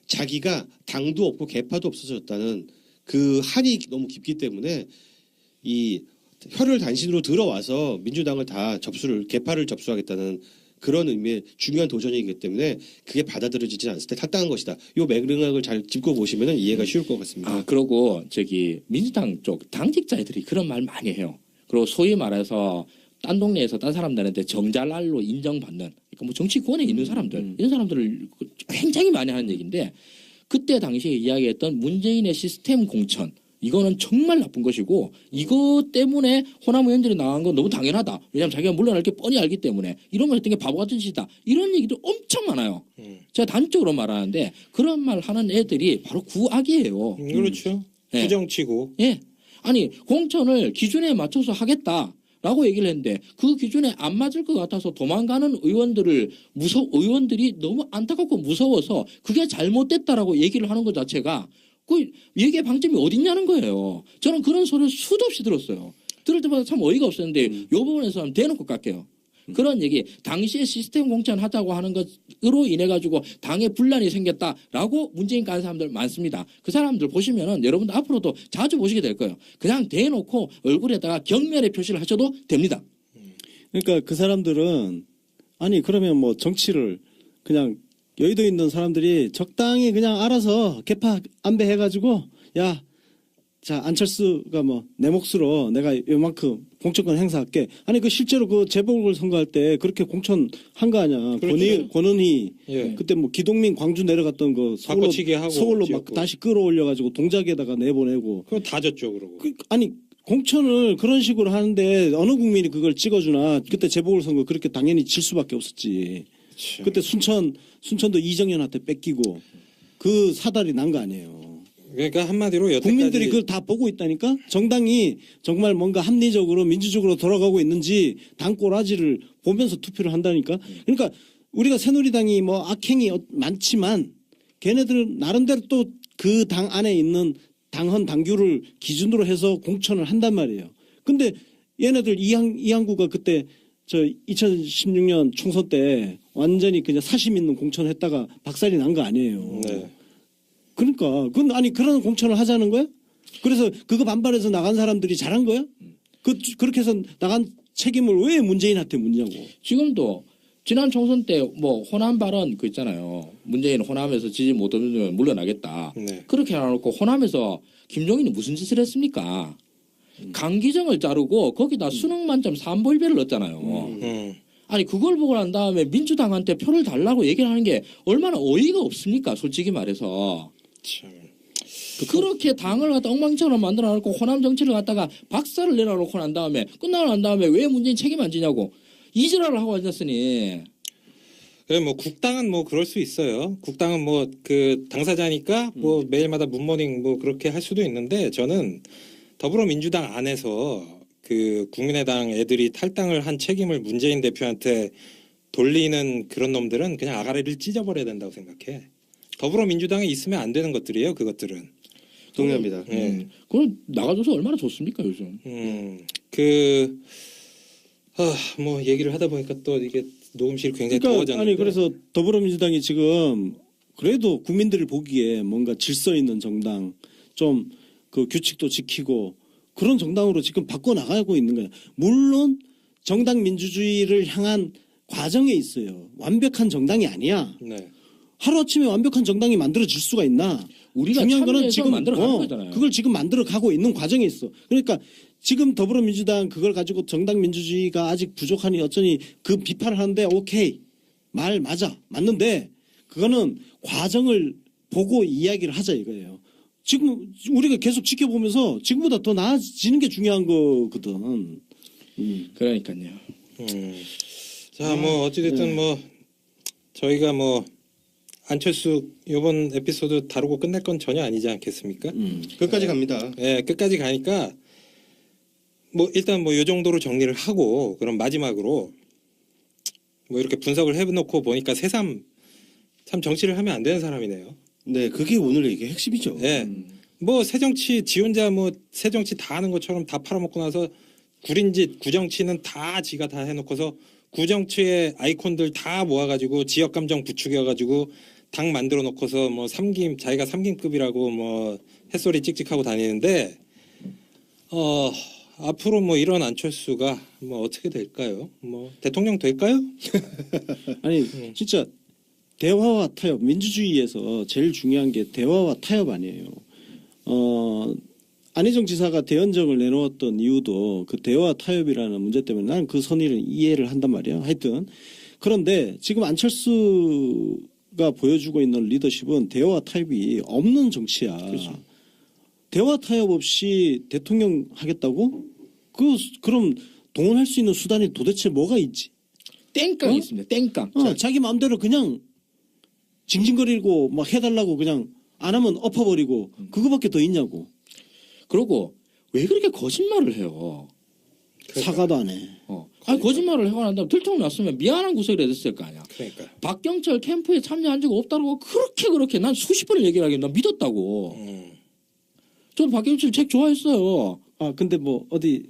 Speaker 2: 자기가 당도 없고 개파도 없어졌다는 그 한이 너무 깊기 때문에 이 혀를 단신으로 들어와서 민주당을 다 개파를 접수하겠다는 그런 의미의 중요한 도전이기 때문에 그게 받아들여지지 않을 때 탈당한 것이다. 이 맥락을 잘 짚고 보시면 이해가 쉬울 것 같습니다.
Speaker 4: 그리고 민주당 쪽 당직자들이 그런 말 많이 해요. 그리고 소위 말해서 딴 동네에서 딴 사람들한테 정잘날로 인정받는 그러니까 뭐 정치권에 있는 사람들 이런 사람들을 굉장히 많이 하는 얘기인데 그때 당시에 이야기했던 문재인의 시스템 공천 이거는 정말 나쁜 것이고 이것 때문에 호남 의원들이 나간 건 너무 당연하다. 왜냐하면 자기가 물러날 게 뻔히 알기 때문에 이런 걸 했던 게 바보 같은 짓이다. 이런 얘기도 엄청 많아요. 제가 단적으로 말하는데 그런 말 하는 애들이 바로 구악이에요.
Speaker 1: 그렇죠.
Speaker 4: 네.
Speaker 1: 부정치고.
Speaker 4: 예. 아니 공천을 기준에 맞춰서 하겠다라고 얘기를 했는데 그 기준에 안 맞을 것 같아서 도망가는 의원들이 너무 안타깝고 무서워서 그게 잘못됐다라고 얘기를 하는 것 자체가 그 얘기의 방점이 어딨냐는 거예요. 저는 그런 소리를 수도 없이 들었어요. 들을 때마다 참 어이가 없었는데 이 부분에서는 대놓고 깎여요. 그런 얘기. 당시에 시스템 공천하자고 하는 것으로 인해 가지고 당에 분란이 생겼다라고 문재인 까는 사람들 많습니다. 그 사람들 보시면은 여러분들 앞으로도 자주 보시게 될 거예요. 그냥 대놓고 얼굴에다가 경멸의 표시를 하셔도 됩니다.
Speaker 3: 그러니까 그 사람들은 아니 그러면 뭐 정치를 그냥 여의도에 있는 사람들이 적당히 그냥 알아서 개파 안배해가지고 야, 자 안철수가 뭐 내 몫으로 내가 요만큼 공천권 행사할게. 아니 그 실제로 그 재보궐 선거할 때 그렇게 공천한 거 아니야.
Speaker 1: 그렇죠.
Speaker 3: 권은희
Speaker 1: 예.
Speaker 3: 그때 뭐 기동민 광주 내려갔던 거
Speaker 1: 바꿔치기 하고
Speaker 3: 서울로 막
Speaker 1: 지었고.
Speaker 3: 다시 끌어올려가지고 동작에다가 내보내고.
Speaker 1: 그거 다 졌죠, 그러고.
Speaker 3: 아니 공천을 그런 식으로 하는데 어느 국민이 그걸 찍어주나. 그때 재보궐선거 그렇게 당연히 질 수밖에 없었지.
Speaker 1: 참.
Speaker 3: 그때 순천도 이정현한테 뺏기고 그 사달이 난 거 아니에요.
Speaker 1: 그러니까 한마디로 여태까지
Speaker 3: 국민들이 그걸 다 보고 있다니까. 정당이 정말 뭔가 합리적으로 민주적으로 돌아가고 있는지 당 꼬라지를 보면서 투표를 한다니까. 그러니까 우리가 새누리당이 뭐 악행이 많지만 걔네들은 나름대로 또 그 당 안에 있는 당헌 당규를 기준으로 해서 공천을 한단 말이에요. 근데 얘네들 이항구가 그때 저 2016년 총선 때 완전히 그냥 사심 있는 공천을 했다가 박살이 난 거 아니에요.
Speaker 1: 네.
Speaker 3: 그러니까 아니 그런 공천을 하자는 거야? 그래서 그거 반발해서 나간 사람들이 잘한 거야? 그렇게 해서 나간 책임을 왜 문재인한테 묻냐고.
Speaker 4: 지금도 지난 총선 때 뭐 호남 발언 그 있잖아요. 문재인 호남에서 지지 못하면 물러나겠다.
Speaker 1: 네.
Speaker 4: 그렇게 해놓고 호남에서 김종인이 무슨 짓을 했습니까? 강기정을 자르고 거기다 수능 만점 3벌배를 넣었잖아요. 아니 그걸 보고 난 다음에 민주당한테 표를 달라고 얘기를 하는 게 얼마나 어이가 없습니까? 솔직히 말해서.
Speaker 1: 참.
Speaker 4: 그렇게 당을 갖다 엉망처럼 만들어 놓고 호남 정치를 갖다가 박살을 내려놓고 난 다음에 끝나고 난 다음에 왜 문재인 책임 안 지냐고 이지랄을 하고 앉았으니.
Speaker 1: 그래 뭐 국당은 뭐 그럴 수 있어요. 국당은 뭐 그 당사자니까 뭐 매일마다 문모닝 뭐 그렇게 할 수도 있는데 저는 더불어민주당 안에서 그 국민의당 애들이 탈당을 한 책임을 문재인 대표한테 돌리는 그런 놈들은 그냥 아가리를 찢어버려야 된다고 생각해. 더불어민주당에 있으면 안 되는 것들이에요. 그것들은.
Speaker 2: 동의합니다.
Speaker 1: 예.
Speaker 4: 그럼 나가줘서 얼마나 좋습니까 요즘.
Speaker 1: 뭐 얘기를 하다 보니까 또 이게 녹음실이 굉장히
Speaker 3: 그러니까
Speaker 1: 더워졌는데.
Speaker 3: 아니 그래서 더불어민주당이 지금 그래도 국민들이 보기에 뭔가 질서 있는 정당, 좀 그 규칙도 지키고 그런 정당으로 지금 바꿔 나가고 있는 거야. 물론 정당 민주주의를 향한 과정에 있어요. 완벽한 정당이 아니야.
Speaker 1: 네.
Speaker 3: 하루아침에 완벽한 정당이 만들어질 수가 있나?
Speaker 4: 우리가
Speaker 3: 중요한 거는
Speaker 4: 참여해서
Speaker 3: 지금
Speaker 4: 만들어가는 거잖아요.
Speaker 3: 그걸 지금 만들어 가고 있는 과정에 있어. 그러니까 지금 더불어민주당 그걸 가지고 정당 민주주의가 아직 부족하니 어쩌니 그 비판을 하는데 오케이 말 맞아 맞는데 그거는 과정을 보고 이야기를 하자 이거예요. 지금 우리가 계속 지켜보면서 지금보다 더 나아지는 게 중요한 거거든.
Speaker 4: 그러니까요.
Speaker 1: 자, 뭐 어찌됐든 뭐 저희가 뭐 안철수 이번 에피소드 다루고 끝낼 건 전혀 아니지 않겠습니까?
Speaker 2: 끝까지 갑니다.
Speaker 1: 예, 끝까지 가니까 뭐 일단 뭐 요 정도로 정리를 하고 그럼 마지막으로 뭐 이렇게 분석을 해놓고 보니까 새삼 참 정치를 하면 안 되는 사람이네요.
Speaker 2: 네, 그게 오늘 얘기 핵심이죠.
Speaker 1: 예. 뭐 새정치 지 혼자 뭐 새정치 다 하는 것처럼 다 팔아먹고 나서 구린짓 구정치는 다 지가 다 해놓고서 구정치의 아이콘들 다 모아가지고 지역 감정 부추겨가지고 당 만들어 놓고서 뭐 삼김 자기가 삼김급이라고 뭐 햇소리 찍찍하고 다니는데 앞으로 뭐 이런 안철수가 뭐 어떻게 될까요? 뭐 대통령 될까요?
Speaker 3: 아니 진짜 대화와 타협, 민주주의에서 제일 중요한 게 대화와 타협 아니에요. 안희정 지사가 대연정을 내놓았던 이유도 그 대화 타협이라는 문제 때문에 나는 그 선의를 이해를 한단 말이야. 하여튼 그런데 지금 안철수가 보여주고 있는 리더십은 대화 타협이 없는 정치야.
Speaker 4: 그렇죠.
Speaker 3: 대화 타협 없이 대통령 하겠다고? 그럼 동원할 수 있는 수단이 도대체 뭐가 있지?
Speaker 4: 땡깡이 있습니다. 땡깡.
Speaker 3: 자기 마음대로 그냥 징징거리고 막 해달라고 그냥 안 하면 엎어버리고 그거밖에 더 있냐고.
Speaker 4: 그리고 왜 그렇게 거짓말을 해요?
Speaker 3: 사과도 안 해.
Speaker 4: 아니 거짓말을 하고 난 다음에 들통났으면 미안한 구석이라도 했을 거 아니야.
Speaker 1: 그러니까.
Speaker 4: 박경철 캠프에 참여한 적 없다고 그렇게 난 수십 번을 얘기를 하긴 난 믿었다고. 저도 박경철 책 좋아했어요.
Speaker 3: 근데 뭐 어디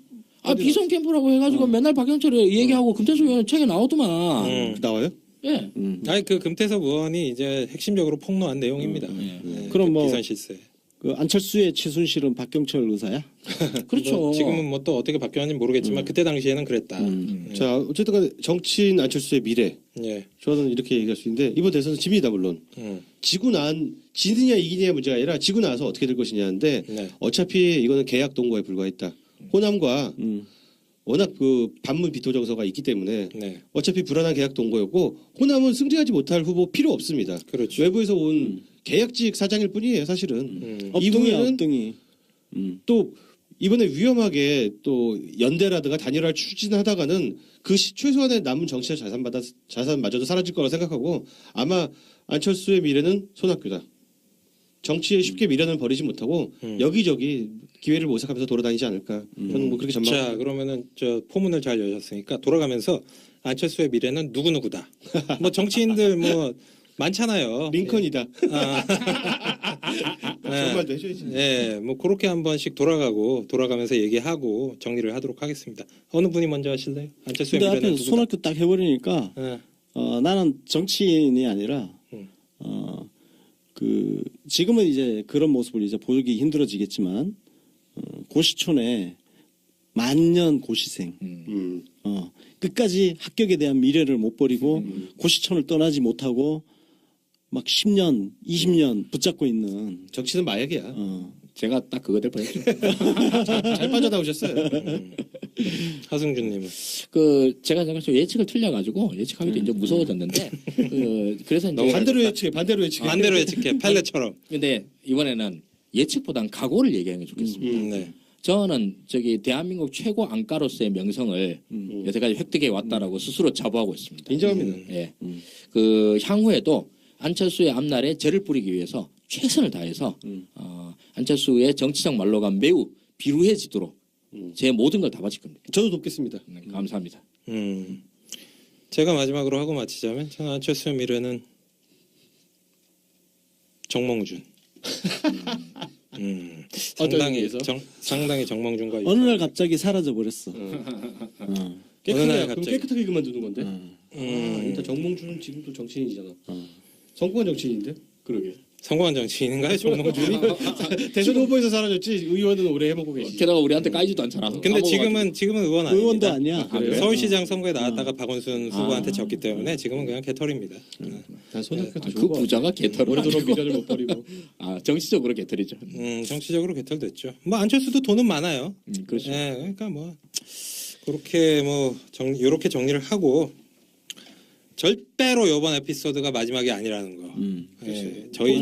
Speaker 4: 비선 캠프라고 해가지고 맨날 박영철이 얘기하고 금태섭 의원 책에 나오더만.
Speaker 2: 나와요?
Speaker 4: 예.
Speaker 1: 아니 그 금태섭 의원이 이제 핵심적으로 폭로한 내용입니다.
Speaker 3: 그럼 뭐
Speaker 1: 비선 실세.
Speaker 3: 그 안철수의 최순실은 박경철 의사야?
Speaker 4: 그렇죠.
Speaker 1: 뭐 지금은 뭐 또 어떻게 바뀌었는지 모르겠지만 그때 당시에는 그랬다.
Speaker 2: 자, 어쨌든 간에 정치인 안철수의 미래.
Speaker 1: 예.
Speaker 2: 저는 이렇게 얘기할 수 있는데 이번 대선은 집니다 물론. 지느냐 이기느냐 문제가 아니라 지고 나서 어떻게 될 것이냐인데
Speaker 1: 네.
Speaker 2: 어차피 이거는 계약 동거에 불과했다. 호남과 워낙 그 반문 비토 정서가 있기 때문에
Speaker 1: 네.
Speaker 2: 어차피 불안한 계약 동거였고 호남은 승리하지 못할 후보 필요 없습니다.
Speaker 1: 그렇죠.
Speaker 2: 외부에서 온 계약직 사장일 뿐이에요, 사실은.
Speaker 3: 엎둥이야
Speaker 2: 이분은
Speaker 3: 엎둥이.
Speaker 2: 또 이번에 위험하게 또 연대라든가 단일화를 추진하다가는 그 최소한의 남은 정치적 자산마저도 사라질 거라 생각하고 아마 안철수의 미래는 손학규다. 정치에 쉽게 미련을 버리지 못하고 여기저기 기회를 모색하면서 돌아다니지 않을까. 저는 뭐 그렇게 전망합니다.
Speaker 1: 자 그러면은 저 포문을 잘 여셨으니까 돌아가면서 안철수의 미래는 누구누구다. 뭐 정치인들 뭐 많잖아요.
Speaker 2: 링컨이다.
Speaker 1: 네.
Speaker 2: 그런 말도 해줘야지.
Speaker 1: 예, 뭐 그렇게 한 번씩 돌아가면서 얘기하고 정리를 하도록 하겠습니다. 어느 분이 먼저 하실래요? 안철수의
Speaker 3: 근데
Speaker 1: 미래는
Speaker 3: 앞에
Speaker 1: 누구다?
Speaker 3: 손학규 딱 해버리니까
Speaker 1: 예.
Speaker 3: 나는 정치인이 아니라 그 지금은 이제 그런 모습을 이제 보기 힘들어지겠지만 고시촌에 만년 고시생 끝까지 합격에 대한 미래를 못 버리고 고시촌을 떠나지 못하고 막 10년, 20년 붙잡고 있는
Speaker 2: 정치는 마약이야.
Speaker 4: 제가 딱 그거 될 뻔했죠.
Speaker 2: 잘 빠져나오셨어요.
Speaker 1: 하승준님은
Speaker 4: 제가 좀 예측을 틀려가지고 예측하기도 이제 무서워졌는데 그래서 이제
Speaker 2: 반대로 예측해.
Speaker 1: 반대로 예측해 팔레처럼.
Speaker 4: 근데 이번에는 예측보단 각오를 얘기하는 게 좋겠습니다.
Speaker 1: 네.
Speaker 4: 저는 대한민국 최고 안가로서의 명성을 여태까지 획득해 왔다라고 스스로 자부하고 있습니다.
Speaker 2: 인정합니다.
Speaker 4: 예. 향후에도 안철수의 앞날에 재를 뿌리기 위해서 최선을 다해서 안철수의 정치적 말로가 매우 비루해지도록 제 모든 걸 다 바칠 겁니다.
Speaker 2: 저도 돕겠습니다.
Speaker 4: 네, 감사합니다.
Speaker 1: 제가 마지막으로 하고 마치자면 저는 안철수의 미래는 정몽준. 상당히 정몽준과
Speaker 3: 어느 날 갑자기 사라져 버렸어.
Speaker 2: 그럼 깨끗하게 그만두는 건데. 일단 정몽준은 지금도 정치인이잖아. 성공한 정치인인데.
Speaker 4: 그러게.
Speaker 1: 성공한 정치인인가요, 정몽준이?
Speaker 2: 대선 후보에서 사라졌지 의원은 오래 해먹고 계시죠.
Speaker 4: 게다가 우리한테 까이지도 않잖아.
Speaker 1: 근데 지금은 의원 아닙니다.
Speaker 3: 의원도 아니야.
Speaker 1: 서울시장 선거에 나왔다가 박원순 후보한테 졌기 때문에 지금은 그냥 개털입니다.
Speaker 2: 난 손학규도
Speaker 4: 그 부자가 개털을
Speaker 2: 오래도록 미련을 못 버리고.
Speaker 4: 정치적으로 개털이죠.
Speaker 1: 정치적으로 개털됐죠. 뭐 안철수도 돈은 많아요.
Speaker 4: 그렇죠.
Speaker 1: 예, 그러니까 뭐 그렇게 뭐 이렇게 정리를 하고 절대로 이번 에피소드가 마지막이 아니라는 거. 예, 저희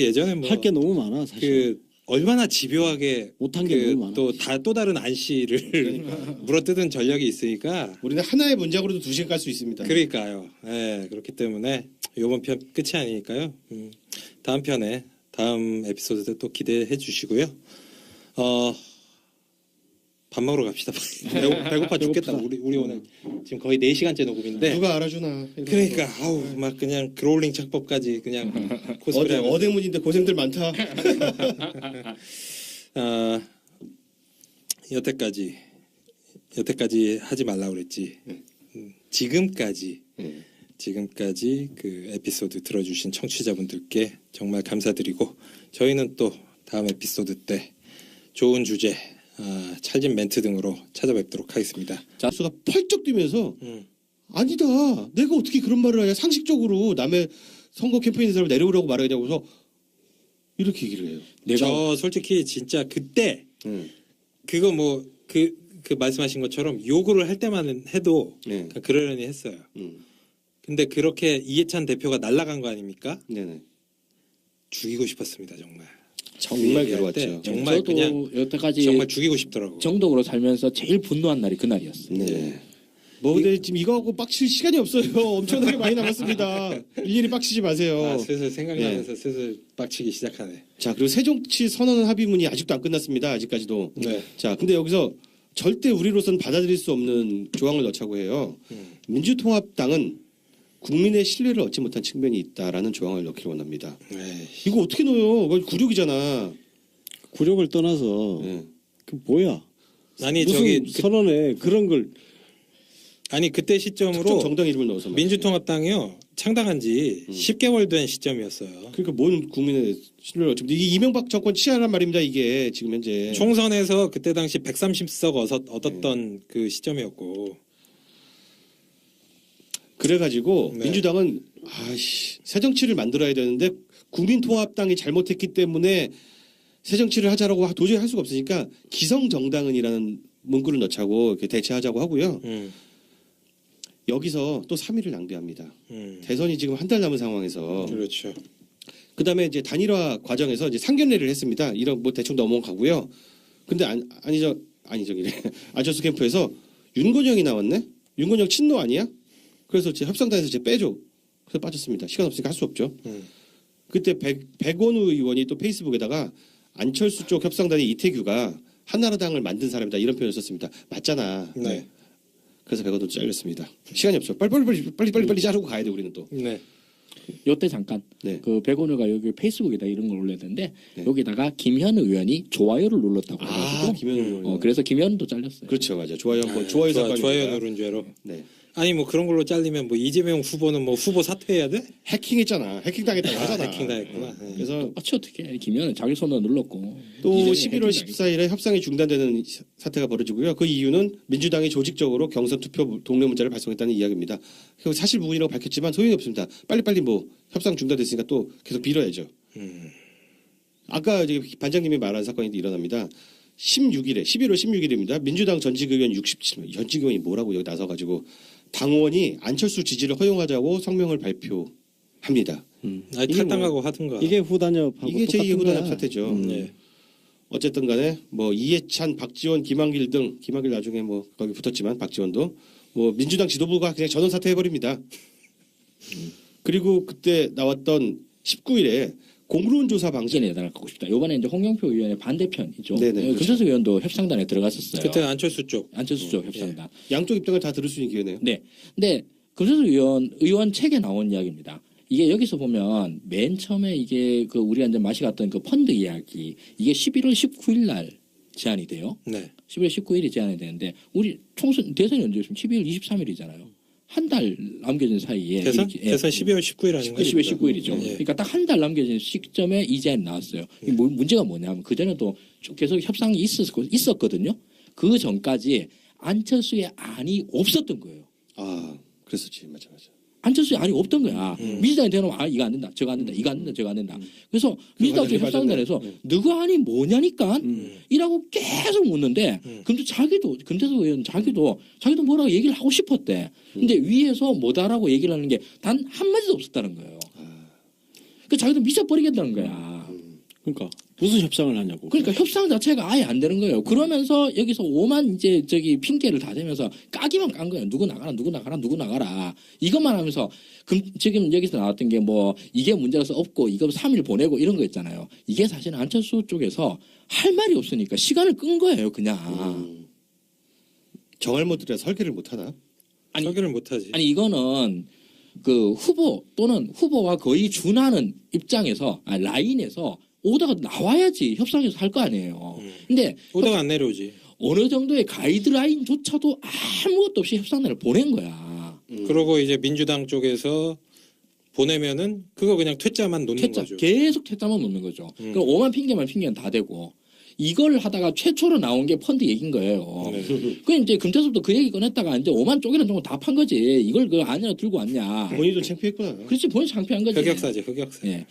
Speaker 1: 예전에 뭐
Speaker 3: 할 게 너무 많아 사실.
Speaker 1: 얼마나 집요하게
Speaker 3: 못한 게 너무 많아.
Speaker 1: 또 다른 안씨를 물어뜯은 전력이 있으니까.
Speaker 2: 우리는 하나의 문장으로도 2시간 깔 수 있습니다.
Speaker 1: 그러니까요. 예, 그렇기 때문에 이번 편 끝이 아니니까요. 다음 에피소드 또 기대해 주시고요. 밥 먹으러 갑시다. 배고파 죽겠다. 우리 오늘 지금 거의 4시간째 녹음인데.
Speaker 2: 누가 알아주나.
Speaker 1: 그러니까 막 그냥 그롤링 창법까지 그냥 코스프레 하면서.
Speaker 2: 어대문인데 고생들 많다.
Speaker 1: 여태까지 하지 말라고 그랬지. 지금까지 그 에피소드 들어주신 청취자분들께 정말 감사드리고 저희는 또 다음 에피소드 때 좋은 주제 찰진 멘트 등으로 찾아뵙도록 하겠습니다.
Speaker 2: 수가 펄쩍 뛰면서 아니다. 내가 어떻게 그런 말을 하냐. 상식적으로 남의 선거 캠페인 있는 사람을 내려오라고 말하냐고 해서 이렇게 얘기를 해요.
Speaker 1: 저 솔직히 진짜 그때 그거 뭐 그 말씀하신 것처럼 요구를 할 때만 해도 그러려니 했어요. 근데 그렇게 이해찬 대표가 날아간 거 아닙니까?
Speaker 2: 네네.
Speaker 1: 죽이고 싶었습니다 정말.
Speaker 2: 정말 괴로웠죠.
Speaker 1: 정말
Speaker 4: 저도
Speaker 1: 그냥
Speaker 4: 여태까지
Speaker 1: 정말 죽이고 싶더라고.
Speaker 4: 정독으로 살면서 제일 분노한 날이 그날이었어요.
Speaker 2: 네. 뭐 근데 지금 이거 하고 빡칠 시간이 없어요. 엄청나게 많이 남았습니다. 일일이 빡치지 마세요.
Speaker 1: 슬슬 생각나면서 슬슬 빡치기 시작하네.
Speaker 2: 자, 그리고 새정치 선언 합의문이 아직도 안 끝났습니다. 아직까지도.
Speaker 1: 네.
Speaker 2: 자, 근데 여기서 절대 우리로서는 받아들일 수 없는 조항을 넣자고 해요. 민주통합당은 국민의 신뢰를 얻지 못한 측면이 있다라는 조항을 넣기를 원합니다. 이거 어떻게 넣어요? 그거 굴욕이잖아.
Speaker 3: 굴욕을 떠나서 그 뭐야?
Speaker 1: 아니
Speaker 3: 무슨
Speaker 1: 저기
Speaker 3: 선언에 그런 걸
Speaker 1: 아니 그때
Speaker 2: 특정
Speaker 1: 시점으로
Speaker 2: 정당 이름을 넣어서 말이죠.
Speaker 1: 민주통합당이요 창당한 지 10개월 된 시점이었어요.
Speaker 2: 그러니까 뭔 국민의 신뢰를 얻지? 이게 이명박 정권 치하란 말입니다. 이게 지금 현재
Speaker 1: 총선에서 그때 당시 130석 얻었던 그 시점이었고
Speaker 2: 그래가지고
Speaker 1: 네.
Speaker 2: 민주당은 새 정치를 만들어야 되는데 국민통합당이 잘못했기 때문에 새 정치를 하자라고 도저히 할 수가 없으니까 기성정당은이라는 문구를 넣자고 이렇게 대체하자고 하고요. 여기서 또 3일을 낭비합니다. 대선이 지금 한 달 남은 상황에서
Speaker 1: 그렇죠.
Speaker 2: 그다음에 이제 단일화 과정에서 이제 상견례를 했습니다. 이런 뭐 대충 넘어가고요. 근데 아니저기래 안철수 캠프에서 윤건영이 나왔네. 윤건영 친노 아니야? 그래서 제 협상단에서 제 빼줘. 그래서 빠졌습니다. 시간 없으니까 할 수 없죠. 그때 백원우 의원이 또 페이스북에다가 안철수 쪽 협상단의 이태규가 한나라당을 만든 사람이다 이런 표현을 썼습니다. 맞잖아.
Speaker 1: 네.
Speaker 2: 그래서 백원우 잘렸습니다. 시간이 없어. 빨리 자르고 가야 돼 우리는 또.
Speaker 1: 네.
Speaker 4: 요때 잠깐
Speaker 2: 네.
Speaker 4: 그 백원우가 여기 페이스북에다 이런 걸 올렸는데
Speaker 2: 네.
Speaker 4: 여기다가 김현 의원이 좋아요를 눌렀다고
Speaker 2: 아
Speaker 4: 해가지고
Speaker 2: 김현우 의원.
Speaker 4: 그래서 김현도 잘렸어요.
Speaker 2: 그렇죠, 맞아. 좋아요 한번 좋아요 사건.
Speaker 1: 좋아요 누른 죄로.
Speaker 2: 네.
Speaker 1: 아니 뭐 그런 걸로 잘리면 뭐 이재명 후보는 뭐 후보 사퇴해야 돼?
Speaker 2: 해킹했잖아. 해킹 당했다고 하잖아.
Speaker 1: 해킹 당했구나. 네.
Speaker 2: 그래서
Speaker 4: 똑같이 어떻게 해. 김현은 자기 손으로 눌렀고
Speaker 2: 또
Speaker 4: 이재명이
Speaker 2: 11월
Speaker 4: 해킹 당했고.
Speaker 2: 14일에 협상이 중단되는 사태가 벌어지고요. 그 이유는 민주당이 조직적으로 경선 투표 동료 문자를 발송했다는 이야기입니다. 그 사실 무근이라고 밝혔지만 소용이 없습니다. 빨리 뭐 협상 중단됐으니까 또 계속 빌어야죠. 아까 이제 반장님이 말한 사건이 일어납니다. 11월 16일입니다. 민주당 전직 의원 67명. 전직 의원이 뭐라고 여기 나서가지고 당원이 안철수 지지를 허용하자고 성명을 발표합니다.
Speaker 1: 아니
Speaker 2: 이게
Speaker 1: 탈당하고 하든가.
Speaker 3: 이게 후단협하고
Speaker 2: 이게
Speaker 3: 똑같은
Speaker 2: 제2의 후단협
Speaker 3: 거야.
Speaker 2: 사태죠.
Speaker 1: 네.
Speaker 2: 어쨌든 간에 뭐 이해찬, 박지원, 김한길 등 김한길 나중에 뭐 거기 붙었지만 박지원도 뭐 민주당 지도부가 그냥 전원 사퇴해버립니다. 그리고 그때 나왔던 19일에 공론 조사 방식
Speaker 4: 이게 내달라고 싶다. 이번에 이제 홍영표 의원의 반대편이죠.
Speaker 2: 네네, 그렇죠.
Speaker 4: 금태수 의원도 협상단에 들어갔었어요.
Speaker 1: 그때 안철수 쪽.
Speaker 4: 안철수 쪽 협상단.
Speaker 2: 양쪽 입장을 다 들을 수 있는 기회네요.
Speaker 4: 네. 근데 금태수 의원 책에 나온 이야기입니다. 이게 여기서 보면 맨 처음에 이게 그 우리가 이제 마시 갔던 그 펀드 이야기 이게 11월 19일 날 제안이 돼요.
Speaker 1: 네.
Speaker 4: 11월 19일이 제안이 되는데 우리 총선 대선이 언제였습니까? 12월 23일이잖아요. 한 달 남겨진 사이에
Speaker 1: 대선?
Speaker 4: 이렇게, 예.
Speaker 1: 대선 12월 19일 아닌가요?
Speaker 4: 12월 19일이죠.
Speaker 1: 예.
Speaker 4: 그러니까 딱 한 달 남겨진 시점에 이 제안이 나왔어요. 이 문제가 뭐냐면 그전에도 쭉 계속 협상이 있었거든요. 그 전까지 안철수의 안이 없었던 거예요.
Speaker 2: 아, 그랬었지. 맞아.
Speaker 4: 안철수의 안이 없던 거야. 민주당이 대놓으면 이거 안 된다. 저거 안 된다. 이거 안 된다. 저거 안 된다. 그래서 민주당 쪽 협상단에서 너가 안이 뭐냐니까 이라고 계속 묻는데 근데 금태수 의원 자기도 뭐라고 얘기를 하고 싶었대. 근데 위에서 뭐다라고 얘기를 하는 게 단 한마디도 없었다는 거예요. 그 자기도 미쳐버리겠다는 거야.
Speaker 3: 그러니까 무슨 협상을 하냐고.
Speaker 4: 그러니까 협상 자체가 아예 안 되는 거예요. 그러면서 여기서 오만 이제 저기 핑계를 다 대면서 까기만 깐 거예요. 누구 나가라. 이것만 하면서 지금 여기서 나왔던 게 뭐 이게 문제라서 없고 이거 3일 보내고 이런 거 있잖아요. 이게 사실은 안철수 쪽에서 할 말이 없으니까 시간을 끈 거예요. 그냥.
Speaker 2: 정할못들이라 설계를 못 하나?
Speaker 1: 설계를 못하지.
Speaker 4: 아니 이거는 그 후보 또는 후보와 거의 준하는 입장에서 라인에서 오다가 나와야지 협상에서 할 거 아니에요. 근데
Speaker 1: 오다가 안 내려오지.
Speaker 4: 어느 정도의 가이드라인조차도 아무것도 없이 협상단을 보낸 거야.
Speaker 1: 그러고 이제 민주당 쪽에서 보내면은 그거 그냥 퇴짜만 놓는 거죠.
Speaker 4: 계속 퇴짜만 놓는 거죠. 그럼 오만 핑계만 핑계는 다 되고 이걸 하다가 최초로 나온 게 펀드 얘기인 거예요.
Speaker 1: 네.
Speaker 4: 그 이제 금태섭도 그 얘기 꺼냈다가 이제 오만 쪽이는 정도 다 판 거지. 이걸 그 안으로 들고 왔냐.
Speaker 2: 본인도 창피했구나.
Speaker 4: 그렇지 본인 창피한 거지.
Speaker 1: 흑역사.
Speaker 4: 예.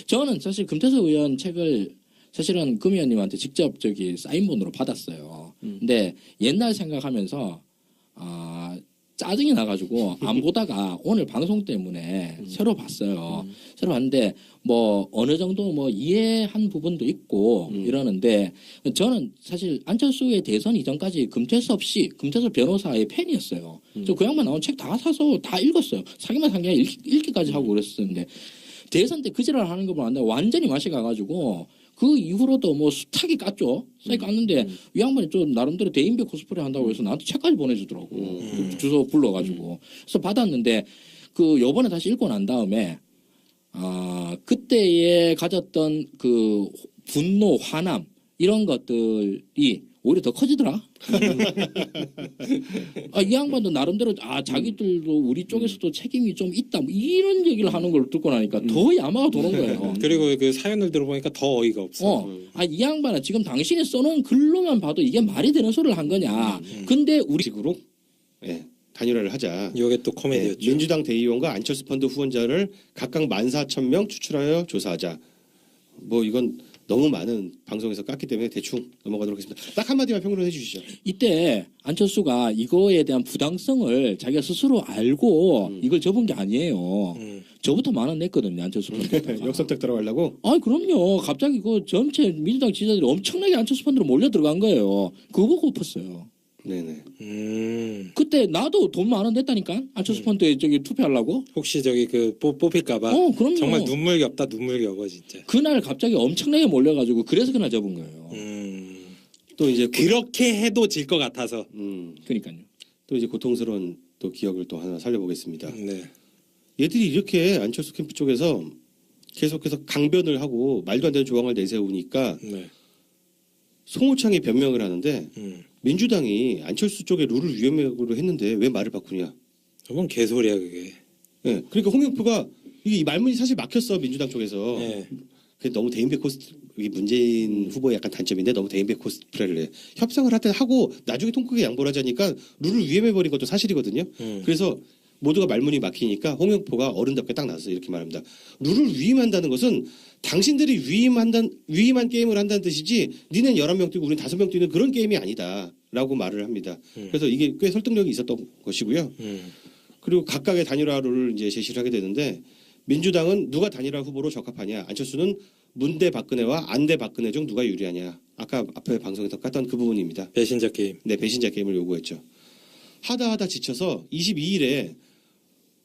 Speaker 4: 저는 사실 금태섭 의원 책을 사실은 금 의원님한테 직접 저기 사인본으로 받았어요. 근데 옛날 생각하면서 짜증이 나가지고 안 보다가 오늘 방송 때문에 새로 봤어요. 새로 봤는데 뭐 어느 정도 뭐 이해한 부분도 있고 이러는데 저는 사실 안철수의 대선 이전까지 금태섭 변호사의 팬이었어요. 저 그 양반 나온 책 다 사서 다 읽었어요. 사기만 산 게 아니라 읽기까지 하고 그랬었는데 대선 때 그 지랄 하는 거 보는데 완전히 맛이 가가지고 그 이후로도 뭐 숱하게 깠죠. 싹 깠는데 이 양반이 좀 나름대로 대인배 코스프레 한다고 해서 나한테 책까지 보내주더라고. 주소 불러가지고. 그래서 받았는데 그 요번에 다시 읽고 난 다음에 그때에 가졌던 그 분노, 화남 이런 것들이 오히려 더 커지더라. 이 양반도 나름대로 자기들도 우리 쪽에서도 책임이 좀 있다 뭐 이런 얘기를 하는 걸 듣고 나니까 더 야마가 도는 거예요.
Speaker 1: 그리고 그 사연을 들어보니까 더 어이가 없어.
Speaker 4: 이 양반은 지금 당신이 써놓은 글로만 봐도 이게 말이 되는 소리를 한 거냐. 근데 우리
Speaker 2: 식으로 예, 단일화를 하자.
Speaker 1: 이게 또 코미디였죠.
Speaker 2: 예, 민주당 대의원과 안철수 펀드 후원자를 각각 14,000명 추출하여 조사하자. 뭐 이건 너무 많은 방송에서 깠기 때문에 대충 넘어가도록 하겠습니다. 딱 한마디만 평론해 주시죠.
Speaker 4: 이때 안철수가 이거에 대한 부당성을 자기가 스스로 알고 이걸 접은 게 아니에요. 저부터 만 원 냈거든요, 안철수 펀드.
Speaker 2: 역선택 들어가려고?
Speaker 4: 그럼요. 갑자기 그 전체 민주당 지지자들이 엄청나게 안철수 펀드로 몰려 들어간 거예요. 그거 보고 엎었어요.
Speaker 2: 네네.
Speaker 4: 그때 나도 돈 만 원 냈다니까 안철수 펀드에 저기 투표하려고.
Speaker 1: 혹시 저기 그 뽑힐까봐
Speaker 4: 그럼요.
Speaker 1: 정말 눈물겹다 눈물겨워 진짜.
Speaker 4: 그날 갑자기 엄청나게 몰려가지고 그래서 그날 접은 거예요.
Speaker 2: 또 이제
Speaker 1: 그렇게 해도 질 것 같아서.
Speaker 4: 그러니까요.
Speaker 2: 또 이제 고통스러운 또 기억을 또 하나 살려보겠습니다.
Speaker 1: 네.
Speaker 2: 얘들이 이렇게 안철수 캠프 쪽에서 계속해서 강변을 하고 말도 안 되는 조항을 내세우니까
Speaker 1: 네.
Speaker 2: 송호창이 변명을 하는데 민주당이 안철수 쪽에 룰을 위헌으로 했는데 왜 말을 바꾸냐?
Speaker 1: 저건 개소리야 그게.
Speaker 2: 예. 그러니까 홍영표가 이 말문이 사실 막혔어 민주당 쪽에서.
Speaker 1: 네.
Speaker 2: 그게 너무 대인배 코스 이게 문재인 후보의 약간 단점인데 너무 대인배 코스프레를 해. 협상을 하고 나중에 통크게 양보를 하자니까 룰을 위헌해 버린 것도 사실이거든요. 그래서 모두가 말문이 막히니까 홍영표가 어른답게 딱 나서 이렇게 말합니다. 룰을 위임한다는 것은 당신들이 위임한 게임을 한다는 뜻이지 니는 11명 뛰고 우리는 5명 뛰는 그런 게임이 아니다라고 말을 합니다. 그래서 이게 꽤 설득력이 있었던 것이고요. 그리고 각각의 단일화 룰을 이제 제시를 하게 되는데 민주당은 누가 단일화 후보로 적합하냐. 안철수는 문 대 박근혜와 안 대 박근혜 중 누가 유리하냐. 아까 앞에 방송에서 깠던 그 부분입니다.
Speaker 1: 배신자 게임.
Speaker 2: 네, 배신자 게임을 요구했죠. 하다 지쳐서 22일에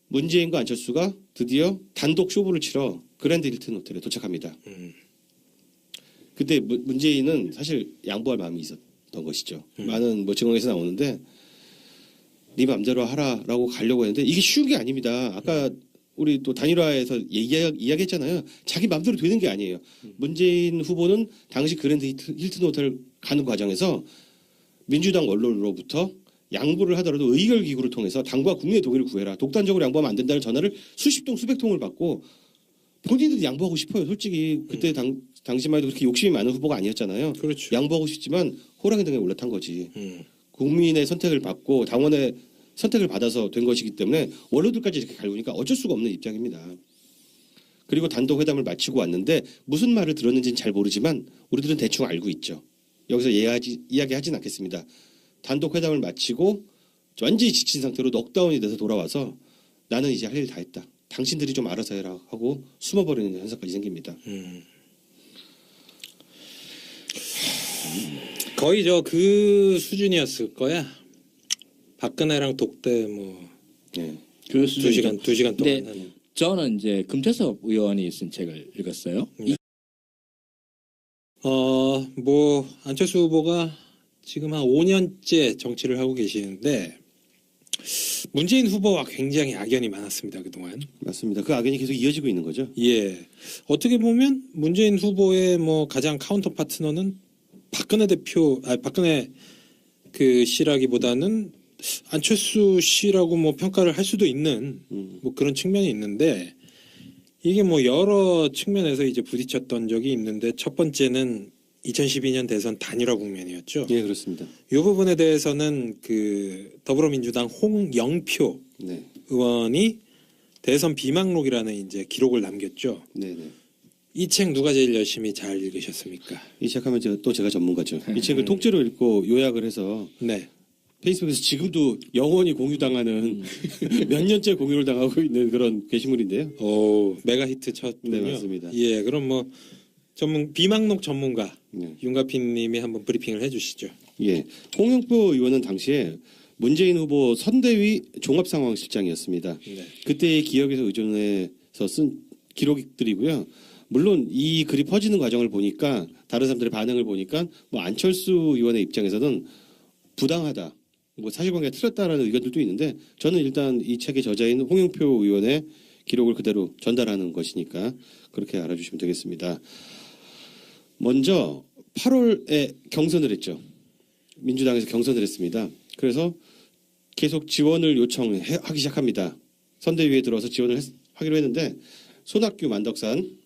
Speaker 2: 문재인과 안철수가 드디어 단독 쇼부를 치러 그랜드 힐튼 호텔에 도착합니다. 그때 문재인은 사실 양보할 마음이 있었던 것이죠. 많은 뭐 증언에서 나오는데 네 맘대로 하라라고 가려고 했는데 이게 쉬운 게 아닙니다. 아까 우리 또 단일화에서 이야기했잖아요. 자기 맘대로 되는 게 아니에요. 문재인 후보는 당시 그랜드 힐튼 호텔 가는 과정에서 민주당 언론으로부터 양보를 하더라도 의결 기구를 통해서 당과 국민의 동의를 구해라. 독단적으로 양보하면 안 된다는 전화를 수십 통 수백 통을 받고 본인들이 양보하고 싶어요. 솔직히 그때 당시만 해도 그렇게 욕심이 많은 후보가 아니었잖아요.
Speaker 1: 그렇죠.
Speaker 2: 양보하고 싶지만 호랑이 등에 올라탄 거지. 국민의 선택을 받고 당원의 선택을 받아서 된 것이기 때문에 원로들까지 이렇게 갈구니까 어쩔 수가 없는 입장입니다. 그리고 단독 회담을 마치고 왔는데 무슨 말을 들었는지는 잘 모르지만 우리들은 대충 알고 있죠. 여기서 이야기하진 않겠습니다. 단독 회담을 마치고 완전히 지친 상태로 넉다운이 돼서 돌아와서 나는 이제 할 일 다 했다. 당신들이 좀 알아서 해라 하고 숨어버리는 현상까지 생깁니다.
Speaker 1: 거의 그 수준이었을 거야. 박근혜랑 독대 뭐
Speaker 2: 네.
Speaker 4: 그
Speaker 1: 2시간 동안
Speaker 4: 근데
Speaker 1: 하는.
Speaker 4: 저는 이제 금태섭 의원이 쓴 책을 읽었어요.
Speaker 1: 뭐 안철수 후보가 지금 한 5년째 정치를 하고 계시는데 문재인 후보와 굉장히 악연이 많았습니다 그동안.
Speaker 2: 맞습니다. 그 악연이 계속 이어지고 있는 거죠.
Speaker 1: 예. 어떻게 보면 문재인 후보의 뭐 가장 카운터 파트너는 박근혜 그 씨라기보다는 안철수 씨라고 뭐 평가를 할 수도 있는 뭐 그런 측면이 있는데 이게 뭐 여러 측면에서 이제 부딪혔던 적이 있는데 첫 번째는 2012년 대선 단일화 국면이었죠.
Speaker 2: 예, 그렇습니다.
Speaker 1: 이 부분에 대해서는 그 더불어민주당 홍영표
Speaker 2: 네.
Speaker 1: 의원이 대선 비망록이라는 이제 기록을 남겼죠.
Speaker 2: 네.
Speaker 1: 이 책 누가 제일 열심히 잘 읽으셨습니까?
Speaker 2: 이 책하면 제가 전문가죠. 이 책을 통째로 읽고 요약을 해서
Speaker 1: 네.
Speaker 2: 페이스북에서 지금도 영원히 공유당하는 몇 년째 공유를 당하고 있는 그런 게시물인데요.
Speaker 1: 오, 메가 히트 쳤군요.
Speaker 2: 네, 맞습니다.
Speaker 1: 예, 그럼 뭐 비망록 전문가
Speaker 2: 네.
Speaker 1: 윤가핀님이 한번 브리핑을 해주시죠.
Speaker 2: 예, 홍영표 의원은 당시에 문재인 후보 선대위 종합상황실장이었습니다.
Speaker 1: 네.
Speaker 2: 그때의 기억에서 의존해서 쓴 기록들이고요. 물론 이 글이 퍼지는 과정을 보니까 다른 사람들의 반응을 보니까 뭐 안철수 의원의 입장에서는 부당하다, 뭐 사실관계가 틀렸다라는 의견들도 있는데 저는 일단 이 책의 저자인 홍영표 의원의 기록을 그대로 전달하는 것이니까 그렇게 알아주시면 되겠습니다. 먼저 8월에 경선을 했죠. 민주당에서 경선을 했습니다. 그래서 계속 지원을 요청하기 시작합니다. 선대위에 들어서 지원을 하기로 했는데 손학규 만덕산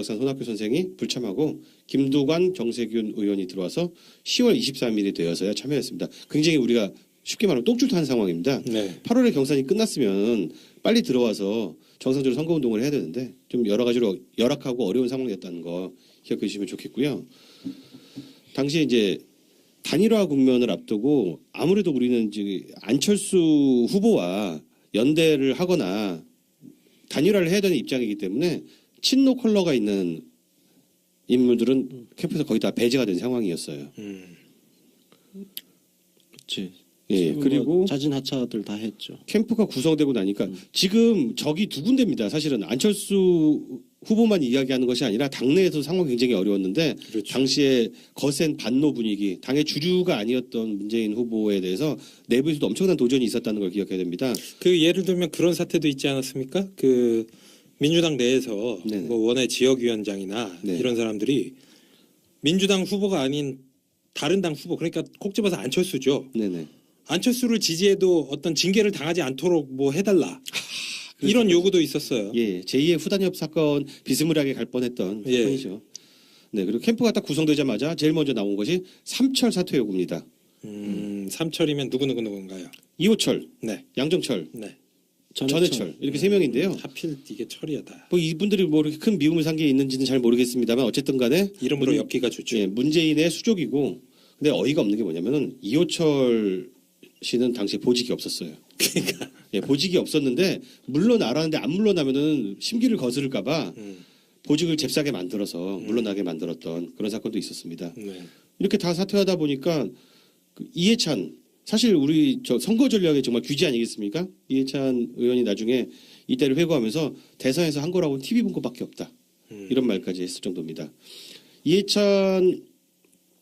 Speaker 2: 손학규 선생이 불참하고 김두관 정세균 의원이 들어와서 10월 23일이 되어서야 참여했습니다. 굉장히 우리가 쉽게 말하면 똥줄 탄 상황입니다.
Speaker 1: 네.
Speaker 2: 8월에 경선이 끝났으면 빨리 들어와서 정상적으로 선거운동을 해야 되는데 좀 여러 가지로 열악하고 어려운 상황이었다는 거 기억해 주시면 좋겠고요. 당시에 이제 단일화 국면을 앞두고 아무래도 우리는 이제 안철수 후보와 연대를 하거나 단일화를 해야 되는 입장이기 때문에 친노 컬러가 있는 인물들은 캠프에서 거의 다 배제가 된 상황이었어요.
Speaker 3: 그렇지.
Speaker 2: 예, 그리고
Speaker 3: 자진 하차들 다 했죠.
Speaker 2: 캠프가 구성되고 나니까 지금 적이 두 군데입니다. 사실은 안철수 후보만 이야기하는 것이 아니라 당내에서 상황이 굉장히 어려웠는데
Speaker 1: 그렇죠.
Speaker 2: 당시에 거센 반노 분위기, 당의 주류가 아니었던 문재인 후보에 대해서 내부에서도 엄청난 도전이 있었다는 걸 기억해야 됩니다.
Speaker 1: 그 예를 들면 그런 사태도 있지 않았습니까? 그 민주당 내에서
Speaker 2: 네네.
Speaker 1: 뭐 원외 지역위원장이나
Speaker 2: 네.
Speaker 1: 이런 사람들이 민주당 후보가 아닌 다른 당 후보, 그러니까 콕 집어서 안철수죠.
Speaker 2: 네네.
Speaker 1: 안철수를 지지해도 어떤 징계를 당하지 않도록 뭐 해달라. 이런 요구도 있었어요.
Speaker 2: 예, 제2의 후단협 사건 비스무리하게 갈 뻔했던
Speaker 1: 예.
Speaker 2: 사건이죠. 네, 그리고 캠프가 딱 구성되자마자 제일 먼저 나온 것이 삼철 사퇴 요구입니다.
Speaker 1: 삼철이면 누구인가요?
Speaker 2: 이호철,
Speaker 1: 네.
Speaker 2: 양정철,
Speaker 1: 네.
Speaker 2: 전해철 이렇게 세 명인데요.
Speaker 1: 하필 이게 철이야 다.
Speaker 2: 뭐 이분들이 뭐 이렇게 큰 미움을 산 게 있는지는 잘 모르겠습니다만 어쨌든 간에
Speaker 1: 이름으로 엮기가 좋죠.
Speaker 2: 예, 문재인의 수족이고 근데 어이가 없는 게 뭐냐면은 이호철 씨는 당시에 보직이 없었어요.
Speaker 1: 그러니까
Speaker 2: 예, 보직이 없었는데 물러나라는데 안 물러나면은 심기를 거스를까봐 보직을 잽싸게 만들어서 물러나게 만들었던 그런 사건도 있었습니다.
Speaker 1: 네.
Speaker 2: 이렇게 다 사퇴하다 보니까 그 이해찬 사실 우리 저 선거 전략의 정말 귀지 아니겠습니까? 이해찬 의원이 나중에 이때를 회고하면서 대선에서 한 거라고 TV 본 것밖에 없다. 이런 말까지 했을 정도입니다. 이해찬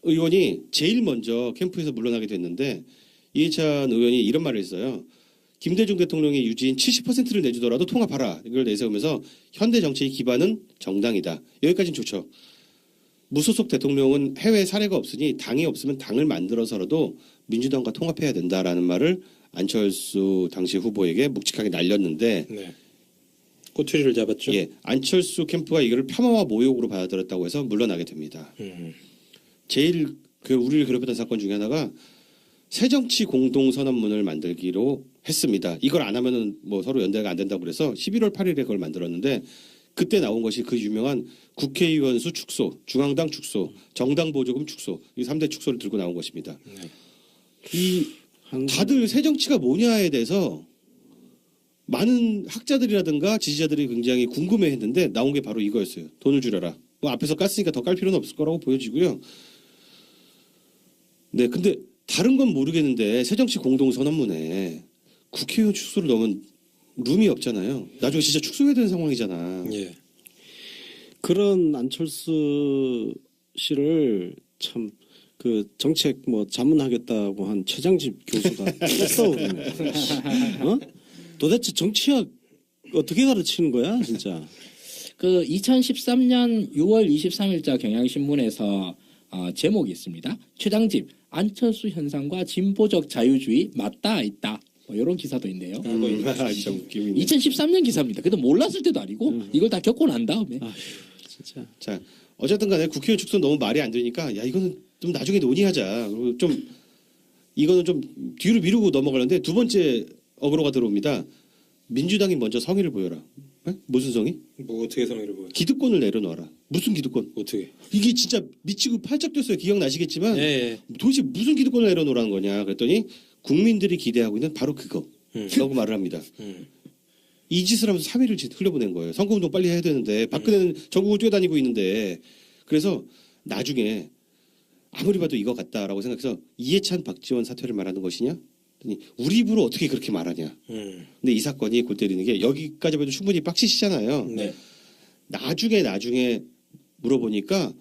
Speaker 2: 의원이 제일 먼저 캠프에서 물러나게 됐는데 이해찬 의원이 이런 말을 했어요. 김대중 대통령의 유지인 70%를 내주더라도 통합하라. 이걸 내세우면서 현대 정치의 기반은 정당이다. 여기까지는 좋죠. 무소속 대통령은 해외 사례가 없으니 당이 없으면 당을 만들어서라도 민주당과 통합해야 된다라는 말을 안철수 당시 후보에게 묵직하게 날렸는데
Speaker 1: 네. 꼬투리를 잡았죠.
Speaker 2: 예, 안철수 캠프가 이거를 폄하와 모욕으로 받아들였다고 해서 물러나게 됩니다. 제일 우리를 괴롭혔던 사건 중에 하나가 새정치 공동선언문을 만들기로 했습니다. 이걸 안 하면은 뭐 서로 연대가 안 된다고 그래서 11월 8일에 그걸 만들었는데 그때 나온 것이 그 유명한 국회의원 수 축소, 중앙당 축소, 정당 보조금 축소 이 3대 축소를 들고 나온 것입니다. 이 다들 새정치가 뭐냐에 대해서 많은 학자들이라든가 지지자들이 굉장히 궁금해했는데 나온 게 바로 이거였어요. 돈을 줄여라. 뭐 앞에서 깠으니까 더 깔 필요는 없을 거라고 보여지고요. 네, 근데 다른 건 모르겠는데 새정치 공동선언문에 국회의원 축소를 넣으면 룸이 없잖아요. 나중에 진짜 축소해야 되는 상황이잖아.
Speaker 1: 예.
Speaker 3: 그런 안철수 씨를 참 그 정책 뭐 자문하겠다고 한 최장집 교수가 떴어. 어? 도대체 정치학 어떻게 가르치는 거야, 진짜?
Speaker 4: 그 2013년 6월 23일자 경향신문에서 제목이 있습니다. 최장집 안철수 현상과 진보적 자유주의 맞닿아 있다. 뭐 이런 기사도 있네요.
Speaker 2: 진짜 웃기네.
Speaker 4: 2013년 기사입니다. 그래도 몰랐을 때도 아니고 이걸 다 겪고 난 다음에
Speaker 3: 아휴, 진짜.
Speaker 2: 자, 어쨌든 간에 국회의원 축소 너무 말이 안 되니까 야 이거는 좀 나중에 논의하자. 그리고 좀 이거는 좀 뒤로 미루고 넘어가는데 두 번째 어그로가 들어옵니다. 민주당이 먼저 성의를 보여라. 에? 무슨 성의?
Speaker 1: 뭐 어떻게 성의를 보여?
Speaker 2: 기득권을 내려놓아라. 무슨 기득권?
Speaker 1: 어떻게?
Speaker 2: 이게 진짜 미치고 팔짝 뛰었어요. 기억나시겠지만
Speaker 1: 예. 예.
Speaker 2: 도대체 무슨 기득권을 내려놓으라는 거냐 그랬더니 국민들이 기대하고 있는 바로 그거 라고 말을 합니다. 이 짓을 하면서 3일을 흘려보낸 거예요. 선거운동 빨리 해야 되는데 박근혜는 전국을 뛰어다니고 있는데 그래서 나중에 아무리 봐도 이거 같다라고 생각해서 이해찬 박지원 사퇴를 말하는 것이냐? 우리 입으로 어떻게 그렇게 말하냐? 근데 이 사건이 골 때리는 게 여기까지 봐도 충분히 빡치시잖아요.
Speaker 1: 네.
Speaker 2: 나중에 물어보니까